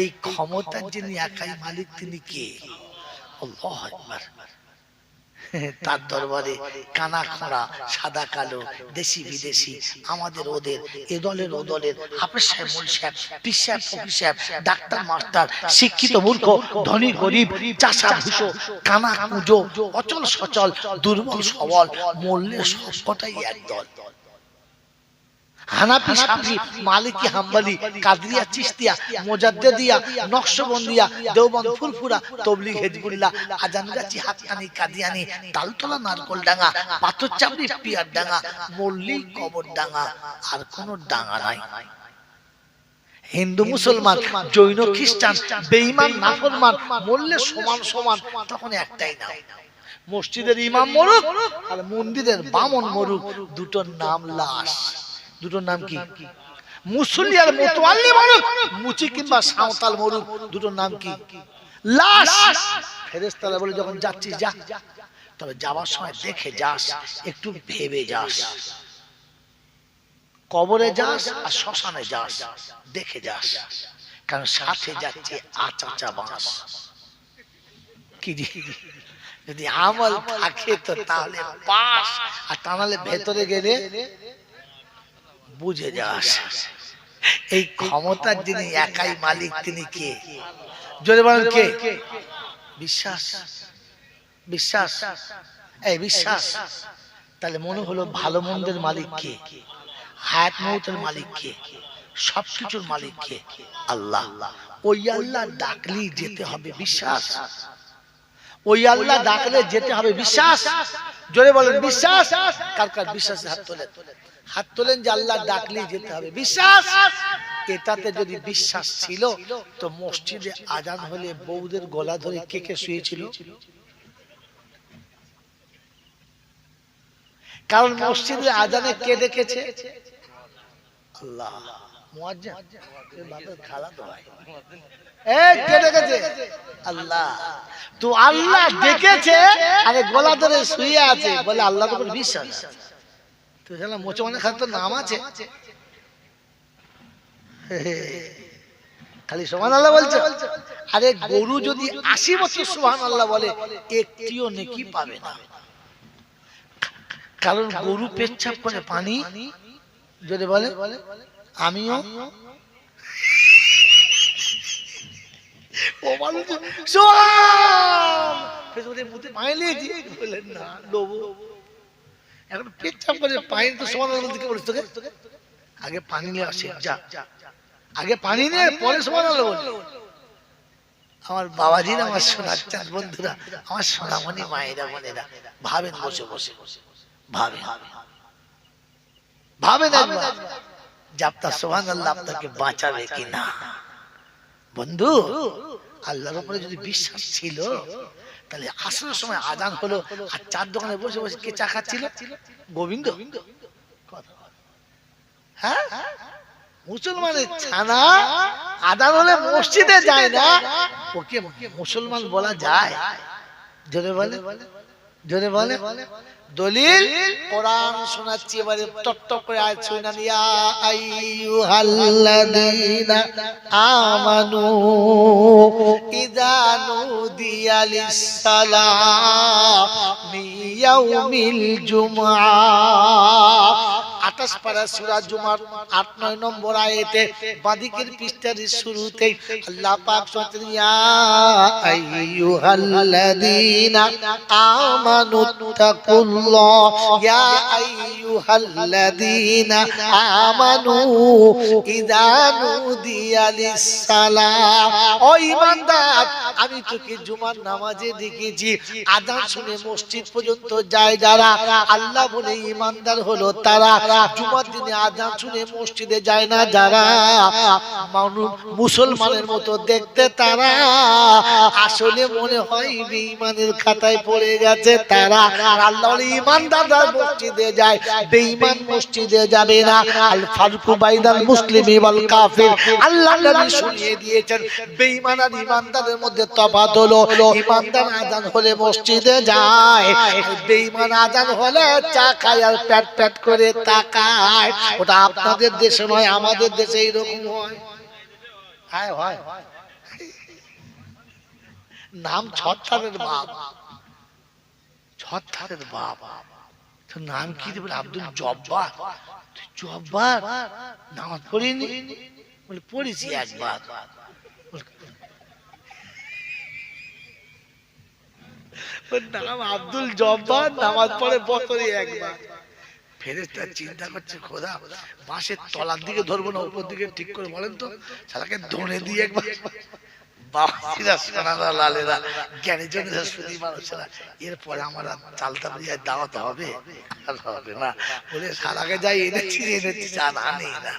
এই ক্ষমতার যিনি একাই মালিক তিনি কে? আল্লাহু আকবার। তার দরবারে কানা খোঁড়া সাদা কালো দেশি বিদেশি আমাদের ওদের এ দলের ও দলের হাফেজ সাহেব মুল সাহেব পীর সাহেব ফকির সাহেব ডাক্তার মাস্টার শিক্ষিত মূর্খ ধনী গরিব চাষা ভুষো কানা কুঁজো অচল সচল দুর্বল সবল মরলে সবকটাই এক দল। হানাফি শাফি মালিকি হাম্বলি কাদরিয়া চিশতিয়া মুজাদ্দিদিয়া নকশবন্দিয়া দেওবন্দ ফুরফুরা তবলিগ হিজবুল্লাহ আজানগাছি হাক্কানি কাদিয়ানি তালতলা নারকলডাঙ্গা পাথরচাপড়ি পিয়ারডাঙ্গা মল্লি কবরডাঙ্গা আর কোন ডাঙ্গা নাই। হিন্দু মুসলমান জৈন খ্রিস্টান বেঈমান নাফরমান মরলে সমান সমান তখন একটাই নাম। মসজিদের ইমাম মরুক আর মন্দিরের বামন মরুক দুটোর নাম লাশ। দুটোর নাম কি? মুসল্লি আর মুতাওয়াল্লি মরুক মুচি কিংবা সাঁওতাল মরুক দুটোর নাম কি? লাশ। ফেরেশতারা বলে যখন যাচ্ছিস যা, তবে যাওয়ার সময় দেখে যাস, একটু ভেবে যাস। কবরে যাস আর শ্মশানে যাস, দেখে যাস, কারণ সাথে যাচ্ছে আচাচা বাঁশ। কি যদি আমল থাকে তো তাহলে পাস, আর তা নাহলে ভেতরে গেলে বুঝে যাস। এই ক্ষমতার যিনি একাই মালিক তিনি কে? জোরে বলেন কে? বিশ্বাস। বিশ্বাস। এই বিশ্বাস। তাহলে মনে হলো ভালো মন্দের মালিক কে? হায়াত মৌতের মালিক কে? সবকিছুর মালিক কে? আল্লাহ। ওই আল্লাহ ডাকলি যেতে হবে বিশ্বাস। ওই আল্লাহ ডাকলে যেতে হবে বিশ্বাস। জোরে বলেন বিশ্বাস। কার কার বিশ্বাসে হাত তোলেন? হাত তোলেন যে আল্লাহ ডাকলেই যেতে হবে বিশ্বাস। এটাতে যদি বিশ্বাস ছিল তো মসজিদে আজান হলে বউদের গলা ধরে কে কে শুয়েছিল? কারণ মসজিদে আজানে কে ডেকেছে? আল্লাহ। মুয়াজ্জিন বাবা খালা তো ভাই এই কে ডেকেছে? আল্লাহ। তো আল্লাহ ডেকেছে আরে গলা ধরে শুয়ে আছে বলে আল্লাহর উপর বিশ্বাস। তো জানা মোচে মানে খালি তো নাম আছে, খালি সুবহানাল্লাহ বলছো। আরে গরু যদি 80 বছর সুবহানাল্লাহ বলে একটিও নেকি পাবে না, কারণ গরু পেচ্ছাপ করে পানি যদি বলে আমিও ও মানুষ না লোবো এখন পেচ্ছাপ করে পানি তো সুবহানাল্লাহ দিকে বলিস তোকে আগে পানি নিয়ে আসে যা, আগে পানি নিয়ে পরে সুবহানাল্লাহ বল। আমার বাবাজিরা আমার সোনার চাঁদ বন্ধুরা আমার সোনামণি মায়েরা বোনেরা ভাবেন বসে বসে ভাবেন ভাবেন একবার যে আপনার সুবহানাল্লাহ আপনাকে বাঁচাবে কিনা। বন্ধু আল্লাহর উপরে যদি বিশ্বাস ছিল তাহলে আসরের সময় আজান হলো আর চার দোকানে বসে বসে কে চা খাচ্ছিল? গোবিন্দ। হ্যাঁ মুসলমানের ছানা আজান হলে মসজিদে যায় না, ওকে মুসলমান বলা যায়? জোরে বলে জোরে বলে। দলিল কোরআন শোনাচ্ছি এবারে টপ করে আয়াত শুনান। ইয়া আইয়ুহাল্লাযীনা আমানু ইযা নুদিয়া লিস-সালাতি ইয়াউমিল জুমআ। 28 পারা সূরা জুমার 8-9 নম্বর আয়াতে বাদিকের পৃষ্ঠার শুরুতে আল্লাহ পাক বলেন ইয়া আইয়ুহাল্লাযীনা আমানু তাকুল্লাহ ইয়া আইয়ুহাল্লাযীনা আমানু ইযা নুদিয়া লিস-সালাত। ও ঈমানদার আমি তোকে জুমার নামাজে ডেকেছি, আযান শুনে মসজিদ পর্যন্ত যায় যারা, আল্লাহ বলে ঈমানদার হলো তারা। জুমার দিনে আযান শুনে মসজিদে যায় না যারা, মুসলমানের মতো দেখতে তারা, আসলে মনে হয় বেঈমানের খাতায় পড়ে গেছে তারা। আল্লাহ বলে ঈমানদাররা মসজিদে যায়, বেঈমান মসজিদে যাবে না। আল ফারকু বাইনাল মুসলিমি ওয়াল কাফির, আল্লাহ নবী শুনিয়ে দিয়েছেন বেঈমান আর ঈমানদারের মধ্যে তফাৎ হলো, ঈমানদার আযান হলে মসজিদে যায়, আর বেঈমান আযান হলে চা খায় আর প্যাট প্যাট করে তাকায়। ওটা আপনাদের দেশে নয়, আমাদের দেশে এইরকম হয়। হ্যাঁ হয়। নাম ছত্তারের বাপ, ছত্তারের বাপ। তোর নাম কি দেবে? আব্দুল জব্বার। জব্বার নামাজ পড়িনি? বলে পড়েছি একবার। নাম আব্দুল জব্বার, নামাজ পড়ে বছরে একবার। ফেরেশতা চিন্তা করছে, খোদা বাঁশের তলার দিকে ধরবো না উপর দিকে ঠিক করে বলেন তো, শালাকে ধরে দিয়ে একবার। এরপরে আমার চালতা দাওয়াতে হবে না, বলে সারাকে যাই এনেছি এনেছি, চান আনি না।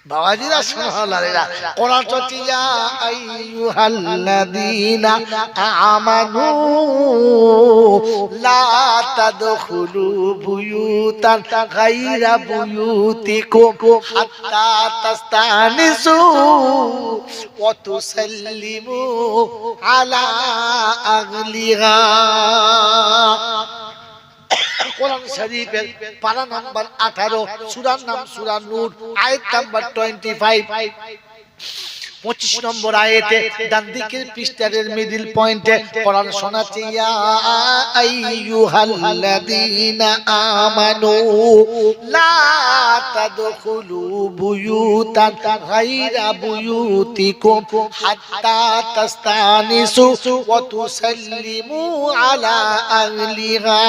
বাবাজিরা সুবহানাল্লাহ, কোরআন চলছে ইয়া আইয়ুহাল্লাযীনা আমানু লা তাদখুলু বুয়ুতান গায়রা বুয়ুতিকুম হাত্তা তাস্তানিসু ওয়া তুসাল্লিমু আলা আহলিহা। কোরআন শরীফের পারা নাম্বার 18, সূরার নাম সূরা নূর, আয়াত নাম্বার 25, 25 নম্বর আয়াতে ডান দিকের পৃষ্ঠার মিডল পয়েন্টে কোরআন শোনাচ্ছে ইয়া আইয়ুহাল্লাযীনা আমানু লা তাদখুলু বুয়ুতান গায়রা বুয়ুতিকুম হাত্তা তাস্তানিসু ওয়া তুসাল্লিমু আলা আহলিহা।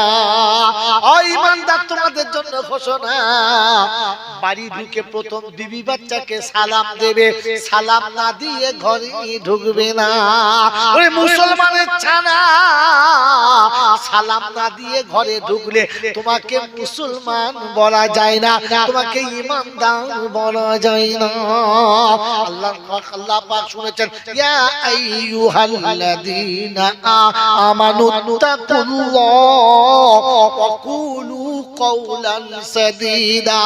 ও ঈমানদার, তোমাদের জন্য ঘোষণা, বাড়ি ঢুকে প্রথম বিবি বাচ্চাকে সালাম দেবে, সালাম না দিয়ে ঘরে ঢুকবে না। ওই মুসলমানের ছানা, সালাম না দিয়ে ঘরে ঢুকলে তোমাকে মুসলমান বলা যায় না, তোমাকে ঈমানদার বলা যায় না। আল্লাহ পাক শুনেছেন ইয়া আইয়ুহাল্লাযীনা আমানুত্তাকুল্লাহ ওয়া কুলু কওলান সাদীদা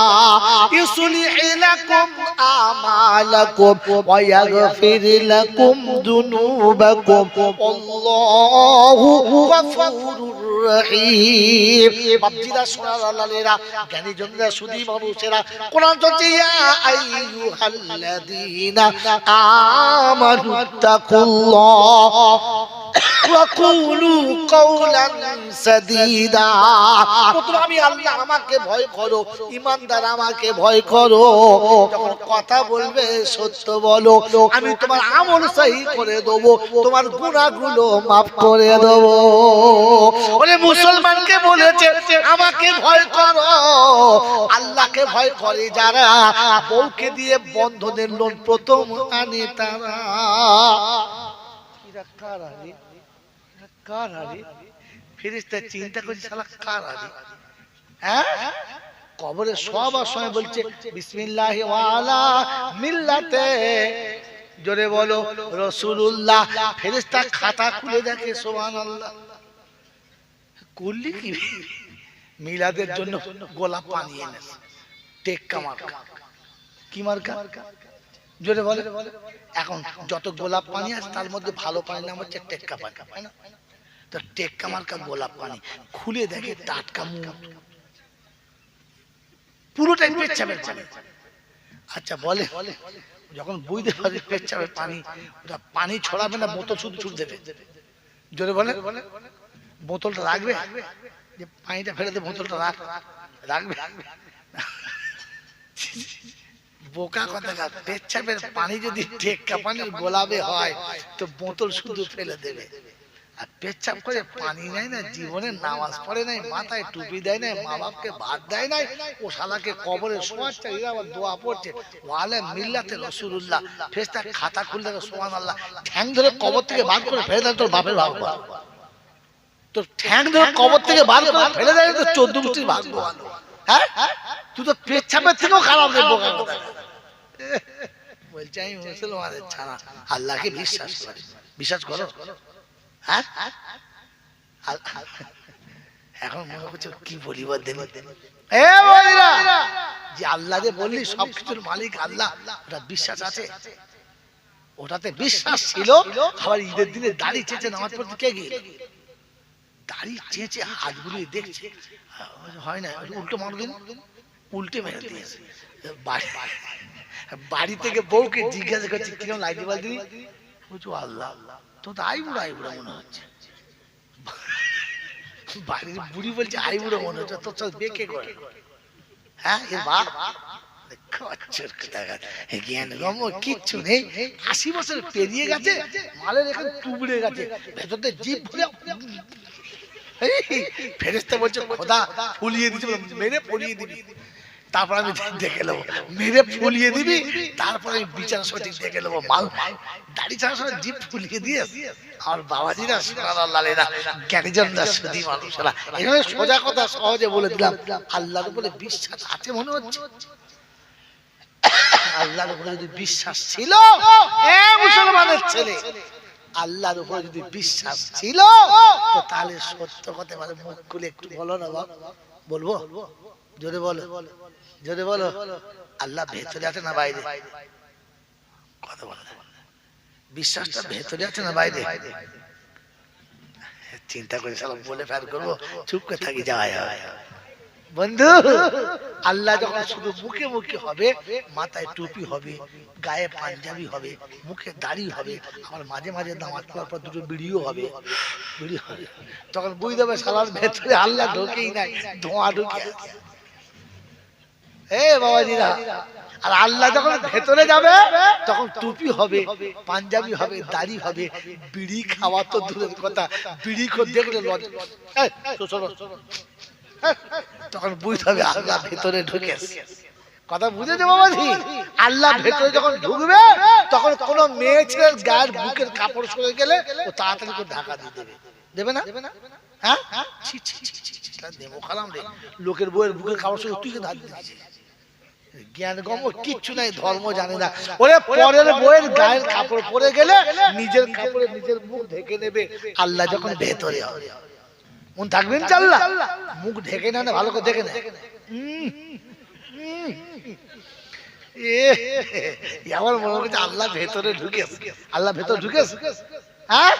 ইউসলিহ লাকুম আমালাকুম ওয়া ইয়াগফির লাকুম যুনুবাকুম আল্লাহু গফুরুর রহিম। বাপজিরা সোনালালেরা, জ্ঞানী জনরা, সুধী মানুষেরা, কোরআন চলছে ইয়া আইয়ুহাল্লাযীনা আমানুত্তাকুল্লাহ ওয়া কুলু কওলান সাদীদা। আমি আল্লাহ, আমাকে ভয় করো, ঈমানদার আমাকে ভয় করো, যখন কথা বলবে সত্য বলো, আমি তোমার আমল সহি করে দেব, তোমার গুনাহগুলো maaf করে দেব। ওরে মুসলমানকে বলেছে আমাকে ভয় করো, আল্লাহকে ভয় করে যারা, বউকে দিয়ে বন্ধনের লোন প্রথম আনে তারা। এরা কারা রে? কারা রে? ফেরেশতা চিন্তা করছে শালা কারা রে? হ্যাঁ, কবরে সবার সময় বলছে বিসমিল্লাহি ওয়া আলা মিল্লাতে, জোরে বলো রাসূলুল্লাহ। ফেরেশতা খাতা খুলে দেখে সুবহানাল্লাহ, করলি কি? মিলাদের জন্য গোলাপ পানি এনেছে, টেক্কা মার্কা। কি মার্কা? জোরে বলে। এখন যত গোলাপ পানি আছে তার মধ্যে ভালো পানি নাম হচ্ছে টেক্কা পানি, তাই না? তো টেক্কা মার্কা গোলাপ পানি খুলে দেখে টাটকা মুখ, পুরোটাই পেচ্ছাপের পানি। আচ্ছা বলে, যখন বুঝতে পারে পেচ্ছাপের পানি, ওটা পানি ছড়াবে না, বোতল শুধু ছুট দেবে। জোরে বলে, বোতলটা রাখবে, যে পানিটা ফেলে দেবে, বোতলটা রাখবে। বোকা কথা, পেচ্ছাপের পানি যদি টেক্কা পানির গোলাপে হয় তো বোতল শুধু ফেলে দেবে। আর পেচ্ছাপ করে পানি নেয় না, জীবনে নামাজ পড়ে নাই, মাথায় টুপি দেয় নাই, মা বাপকে ভাত দেয় নাই, ও শালাকে কবরে শোয়াচ্ছে, এরা আবার দোয়া পড়ছে ওয়ালে মিল্লাতে রাসূলুল্লাহ। ফেরেশতা খাতা খুলে দেখে সুবহানাল্লাহ, ঠ্যাং ধরে কবর থেকে বার করে ফেলে দেয় তোর বাপের ভাগ্য। তোর ঠ্যাং ধরে কবর থেকে বার করে ফেলে দেয় তোর 14 গোষ্ঠীর ভাগ্য। হ্যাঁ, তুই তো পেচ্ছাপের থেকেও খারাপ রে বোকা কথা। বলছে আমি মুসলমানের ছাড়া, আল্লাহকে বিশ্বাস করি। বিশ্বাস করো? হ্যাঁ, এখন মনে করছে কি বলি বলতেন এ বলিরা যে আল্লাহ যে বললি সবকিছুর মালিক আল্লাহ, ওটা বিশ্বাস আছে? ওটাতে বিশ্বাস ছিল। আবার ঈদের দিনে দাড়ি চেঁচে নামাজ পড়তে কে গিয়ে দাড়ি চেঁচে হাত বুলিয়ে দেখছে, হয় না, উল্টো মার দিন, উল্টে মেরে দিয়েছে। বাড়ি থেকে বউকে জিজ্ঞাসা করছে কিরম লাগছে বলতে, বলছো আল্লাহ তো আইবুড়া আইবুড়া মনে হচ্ছে। বাড়ির বুড়ি বলছে আইবুড়ো মনে হচ্ছে, তোর সাথে বেঁকে করে। হ্যাঁ এর বাপ কিচ্ছু নেই, ৮০ বছর পেরিয়ে গেছে, মালের এখন টুবড়ে গেছে, ভেতর থেকে জিভ ভরে ফেরেশতা বলছে খোদা ফুলিয়ে দিতে, মেরে ফুলিয়ে দিবি, তারপর আমি দেখে নেবো, মেরে ফুলিয়ে দিবি, তারপর আমি বিচার সঠিক দেখে নেবো। মাল দাড়ি ছাড়া সময় জিভ ফুলিয়ে দিয়ে আমার বাবাজিরা সোনারা জ্ঞানীজনরা সুধী মানুষরা, এখানে সোজা কথা সহজে বলে দিলাম, আল্লাহর উপরে বিশ্বাস আছে মনে হচ্ছে? আল্লাহর উপরে যদি বিশ্বাস ছিল, মুসলমানের ছেলে, আল্লাহর উপরে যদি বিশ্বাস ছিল তো তাহলে সত্য কথা বলে মুখ খুলে একটু বলো না বাবা, বলবো? জোরে বলো, জোরে বলো। আল্লাহ ভেতরে আছে না বাইরে? কথা বলে, বিশ্বাসটা ভেতরে আছে না বাইরে? চিন্তা করে সব বলে ফের করবো, চুপ করে থাকি, যাওয়া হয় বন্ধু। আল্লাহ যখন শুধু মুখে মুখে হবে, মাথায় টুপি হবে, গায়ে পাঞ্জাবি হবে, মুখে দাড়ি হবে, আবার মাঝে মাঝে নামাজ পড়ার পর দুটো বিড়িও হবে, বিড়ি হবে, তখন বুঝতে হবে সালার ভেতরে আল্লাহ ঢোকেই নাই, ধোঁয়া ঢুকে। এ বাবাজিরা, আর আল্লাহ যখন ভেতরে যাবে তখন টুপি হবে, পাঞ্জাবি হবে, দাড়ি হবে, বিড়ি খাওয়া তো দূরের কথা, বিড়ি দেখলে তখন বুঝতে হবে আল্লাহ ভেতরে ঢুকেছে। কথা বুঝেছে বাবাজি? আল্লাহ ভেতরে যখন ঢুকবে তখন কোন মেয়ে ছেলের গায়ের বুকের কাপড় সরে গেলে ও তাড়াতাড়ি করে ঢাকা দিয়ে দেবে, দেবে না? হ্যাঁ, দেবো খালাম রে, লোকের বউয়ের বুকের কাপড় সরে তুই কে ধার দিয়েছিস? জ্ঞান গম কিচ্ছু নাই, ধর্ম জানে না। ওরে পরের বউয়ের গায়ের কাপড় পরে গেলে নিজের কাপড়ে নিজের মুখ ঢেকে নেবে। আল্লাহ যখন ভেতরে হবে, মন থাকবেন চাল্লা, মুখ ঢেকে না, ভালো করে দেখে না। আমার মনে হচ্ছে আল্লাহ ভেতরে ঢুকেছে, আল্লাহ ভেতরে ঢুকেছে। হ্যাঁ,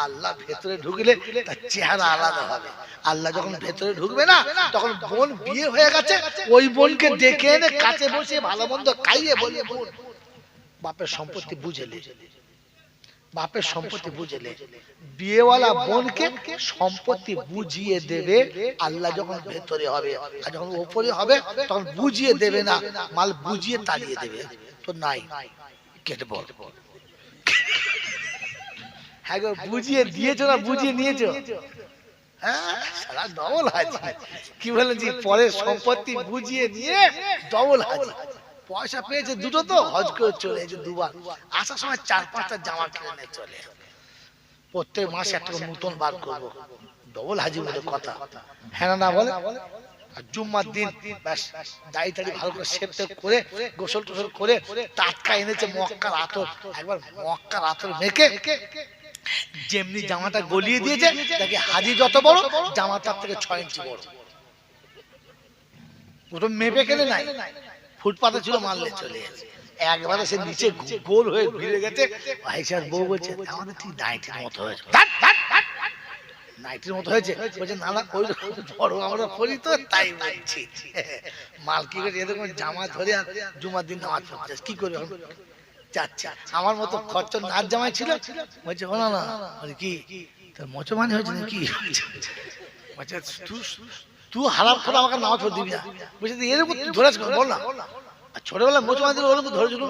আল্লাহ ভেতরে ঢুকলে তার চেহারা আলাদা হবে। আল্লাহ যখন ভেতরে ঢুকবে না, তখন বোন বিয়ে হয়ে গেছে, ওই বোনকে ডেকে এনে কাছে বসে ভালো মন্দ খাইয়ে বলে, বোন বাপের সম্পত্তি বুঝেলে, বাপের সম্পত্তি বুঝেলে, বিয়েওয়ালা বোনকে সম্পত্তি বুঝিয়ে দেবে। আল্লাহ যখন ভেতরে হবে, আর যখন উপরে হবে তখন বুঝিয়ে দেবে না, মাল বুঝিয়ে তাড়িয়ে দেবে। তো নাই কেটে বল, হ্যাঁ গো, বুঝিয়ে দিয়েছো না বুঝিয়ে নিয়েছো? হ্যাঁ, সারা ডবল হাজি। কি বলেছি, পরের সম্পত্তি বুঝিয়ে নিয়ে ডবল হাজি। পয়সা পেয়েছে দুটো, তো হজ করে চলে এসেছে দুবার, আসার সময় ৪-৫টা জামা কিনে চলে, প্রত্যেক মাসে একটা নতুন বার করবো, ডবল হাজি বলে কথা। হ্যাঁ না বলে? আর জুম্মার দিন ব্যাস দাড়ি টাড়ি ভালো করে শেভ টেভ করে গোসল টোসল করে টাটকা এনেছে মক্কার আতর, একবার মক্কার আতর মেখে যেমনি জামাটা গলিয়ে দিয়েছে, দেখে হাজি যত বড় জামা তার থেকে ৬ ইঞ্চি বড়। ওটা মেপে কেনে নাই, ফুটপাতে ছিল, মারলে চলে গেছে, একবারে সে নিচে গোল হয়ে ঘুরে গেছে। আয়েশার বউ বলছে আমাদের ঠিক নাইটির মতো হয়েছে, নাইটির মতো হয়েছে। বলছে না না, ওই বড় আমরা করি তো তাই বলছি। মাল কি করে এরকম জামা ধরে আর জুমার দিন নামাজ পড়তে কি করবে? যাচ্ছে আমার মতো খরচর নাচ জামাই ছিল, বলছে ও না না, কি তোর মোচমানি হয়েছে নাকি? বলছে তুই হারাম করে আমাকে নামাজ পড়ে দিবি না। বলছে এরকম ধরেছ বল না, ছোটবেলা মোচমানি দিল ওরকম ধরেছিল,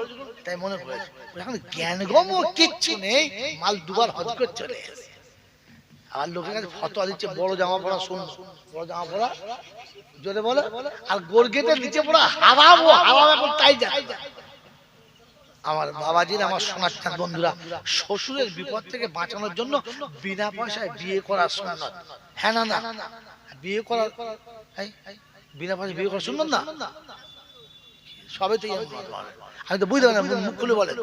তাই মনে পড়েছে। এখন জ্ঞান গম কিচ্ছু নেই, মাল দুবার হজ করে চলে এসেছে। আর লোকের কাছে ফতোয়া দিচ্ছে বড় জামা পড়া শুন, বড় জামা পড়া জোরে বলে, আর গোরগেটের নিচে পড়া হারাম, ও হারাম এখন তাই যায়। আমার বাবাজির, আমার সোনার বন্ধুরা, শ্বশুরের বিপদ থেকে বাঁচানোর জন্য বিনা পয়সায় বিয়ে করার সুন্নাত। হ্যাঁ না না, বিয়ে করার বিনা পয়সায় বিয়ে করা সুন্নাত না, সবে তো আমি তো বুঝতে পারি না, মুখ খুলে বলে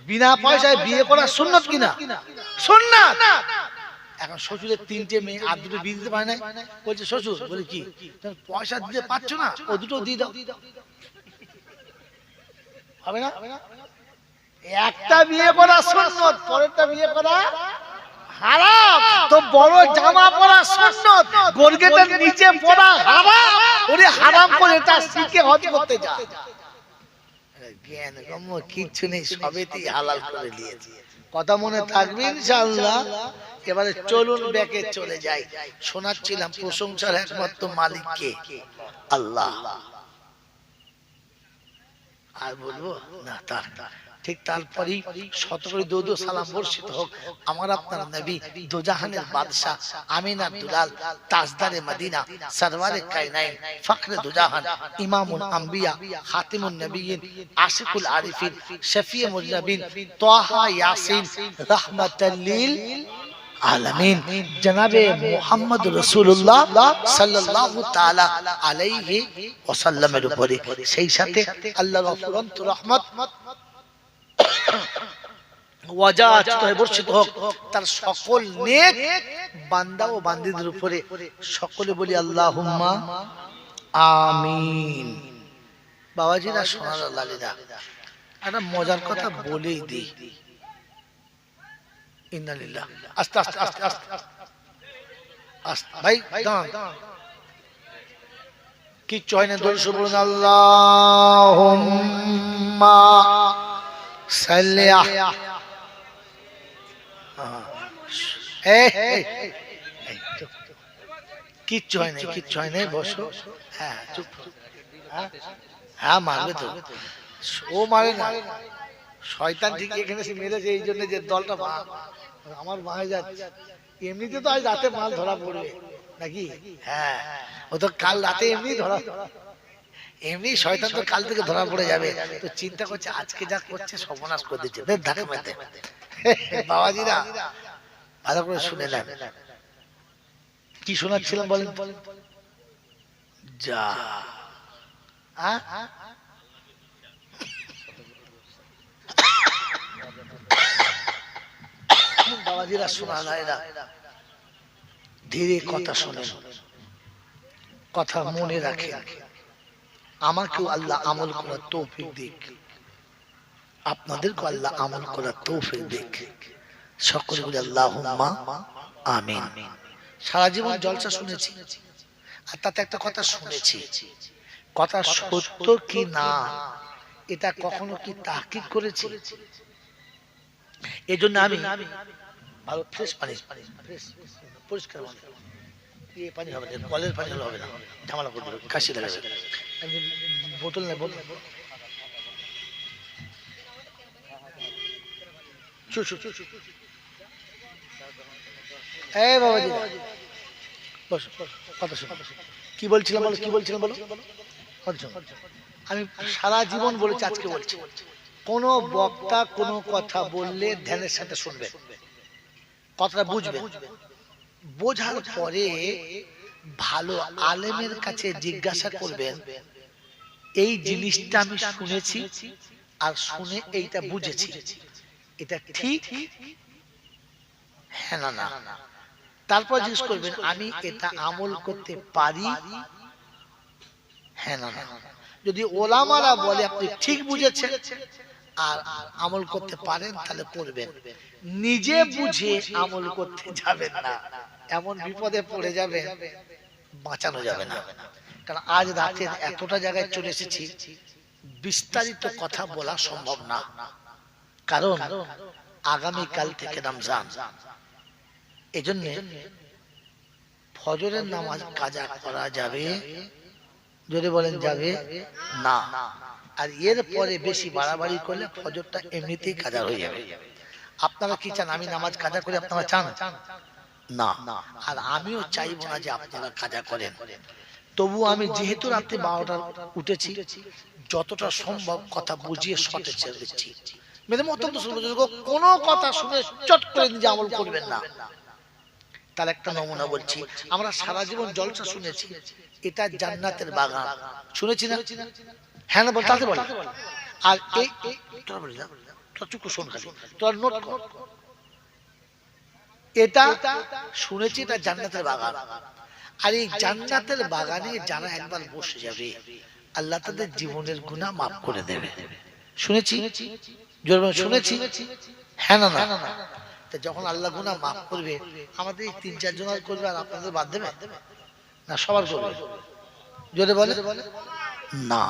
বিনা পয়সায় বিয়ে করা সুন্নাত কিনা? সুন্নাত। এখন শ্বশুরের 3টে মেয়ে আর 2টো বিয়ে দিতে পারে না, বলছে শ্বশুর বলে কি পয়সা দিতে পারছো না, ও 2টো দিয়ে দাও। হবে না? একটা বিয়ে করা সুন্নত, পরেরটা বিয়ে করা হারাম। তো বড় জামা পরা সুন্নত, গর্গেটার নিচে পরা হারাম। ওরে হারাম করে এটা শিখে হজ করতে যা। জ্ঞান গম্য কিচ্ছু নেই, সবেতেই হালাল করে নিয়েছে। কথা মনে থাকবে ইনশাআল্লাহ। এবারে চলুন ব্যাকে চলে যাই। শোনাচ্ছিলাম প্রশংসার একমাত্র মালিক কে? আল্লাহ। আর বলবো না? তার ঠিক তারপরেই শত করে দরুদ ও সালাম বর্ষিত হোক আমার আপনার নবী, দোজাহানের বাদশা, আমিনার দুলাল, তাজদারে মদিনা, সরওয়ারে কায়নাইন, ফখরে দোজাহান, ইমামুল আম্বিয়া, খাতিমুন নবিয়্যিন, আশিকুল আরিফিন, শফিয়ে মুজনবিন, তাহা ইয়াসিন, রাহমাতাল লিল আলামিন, জনাবে মুহাম্মদ রাসূলুল্লাহ সাল্লাল্লাহু তাআলা আলাইহি ওয়াসাল্লামের উপরে, সেই সাথে আল্লাহর অফুরন্ত রহমত ওয়াজাত বর্ষিত হোক তার সকল নেক বান্দা ও বান্দীদের উপরে। সকলে বলি আল্লাহুম্মা আমিন। বাবাজিরা, সোনার লালিরা, একটা মজার কথা বলেই দিই। ইন্নালিল্লাহ। আস্তে আস্তে আস্তে আস্তে আস্তে ভাই দাঁড়ান, কি চয় না দরুদ বলুন আল্লাহুম্মা সাল্লি কিচ্ছু হয় না, কিচ্ছু হয় না, বসো। হ্যাঁ চুপ। হ্যাঁ মারবে তো, ও মারে না, শয়তান ঠিক এখানে সে মেরেছে, এই জন্য যে দলটা আমার ভাই যাচ্ছে। এমনিতে তো আজ রাতে মাল ধরা পড়বে নাকি? হ্যাঁ, ও তো কাল রাতে এমনি ধরা, এমনি শয়তান তো কাল থেকে ধরা পড়ে যাবে। তো চিন্তা করছে আজকে যা করছে সর্বনাশ করে দিচ্ছে, ধাক্কা মেতে। বাবাজিরা ভালো করে শুনে নেন, কি শোনাচ্ছিলাম বলেন? যা বাবাজিরা, শোনা না, ধীরে কথা শোনেন, কথা মনে রাখে। আমাকেও আল্লাহ আমল করার তৌফিক দিক, আপনাদেরকে আল্লাহ আমল করার তৌফিক দিক। সকলে বলে আল্লাহুম্মা আমিন। সারা জীবন জলসা শুনেছি, আর তাতে একটা কথা শুনেছি, কথা সত্য কি না এটা কখনো কি তাহকিক করেছি? এজন্য আমি ভালো ফ্রেশ পানি, পরিষ্কার পানি হবে না, কলের পানি হলে হবে না, ঝামেলা করবে, কাশি লাগাবে। বোতল নেই, বোতল কি বলছিলাম বলো, কি বলছিলাম বলো? আমি সারা জীবন বলেছি, আজকে বলছি, কোন বক্তা কোন কথা বললে ধ্যানের সাথে শুনবেন, কথাটা বুঝবেন, বোঝার পরে ভালো আলেমের কাছে জিজ্ঞাসা করবেন, এই জিনিসটা আমি শুনেছি আর শুনে এইটা বুঝেছি, এটা ঠিক হ্যাঁ না না। তারপর জিজ্ঞেস করবেন আমি এটা আমল করতে পারি হ্যাঁ না না। যদি ওলামারা বলে আপনি ঠিক বুঝেছেন আর আমল করতে পারেন তাহলে করবেন, নিজে বুঝে আমল করতে যাবেন না, এমন বিপদে পড়ে যাবে বাঁচানো যাবে না। কারণ আজ রাতে এতটা জায়গায় চলে এসেছি, বিস্তারিত কথা বলা সম্ভব না, কারণ আগামীকাল থেকে রমজান। এজন্য ফজরের নামাজ কাজা করা যাবে, যদি বলেন যাবে না, আর এর পরে বেশি বাড়াবাড়ি করলে ফজরটা এমনিতেই কাজা হয়ে যাবে। আপনারা কি চান আমি নামাজ কাজা করে? আপনারা চান না, আর আমিও চাইবো না যে আপনারা কাজা করেন। তবু আমি যেহেতু রাত্রি 12টার উঠেছি, যতটা সম্ভব কথা বুঝিয়ে শর্টে ছেড়ে দিচ্ছি। মেয়েদের অত্যন্ত সুযোগ, কোনো কথা শুনে চট করে নিজে আমল করবেন না। তার একটা নমুনা বলছি, আমরা সারা জীবন জলসা শুনেছি, এটা জান্নাতের বাগান, শুনেছি না? হ্যাঁ না বল, তাতে বল। আর এই তোরা বলি না, তোরা চুপ করে শোন, খালি তোরা নোট কর। এটা শুনেছি এটা জান্নাতের বাগান। আর এই জান্নাতের বাগানে যারা একবার বসে যাবে আল্লাহ তাদের জীবনের গুনাহ মাফ করে দেবে। শুনেছি, জোরে বলুন শুনেছি, হ্যাঁ না না? তা যখন আল্লাহ গুনাহ মাফ করবে আমাদের এই ৩-৪ জনের করবে আর আপনাদের বাদ দেবে না? সবার করবে? জোরে বলে না।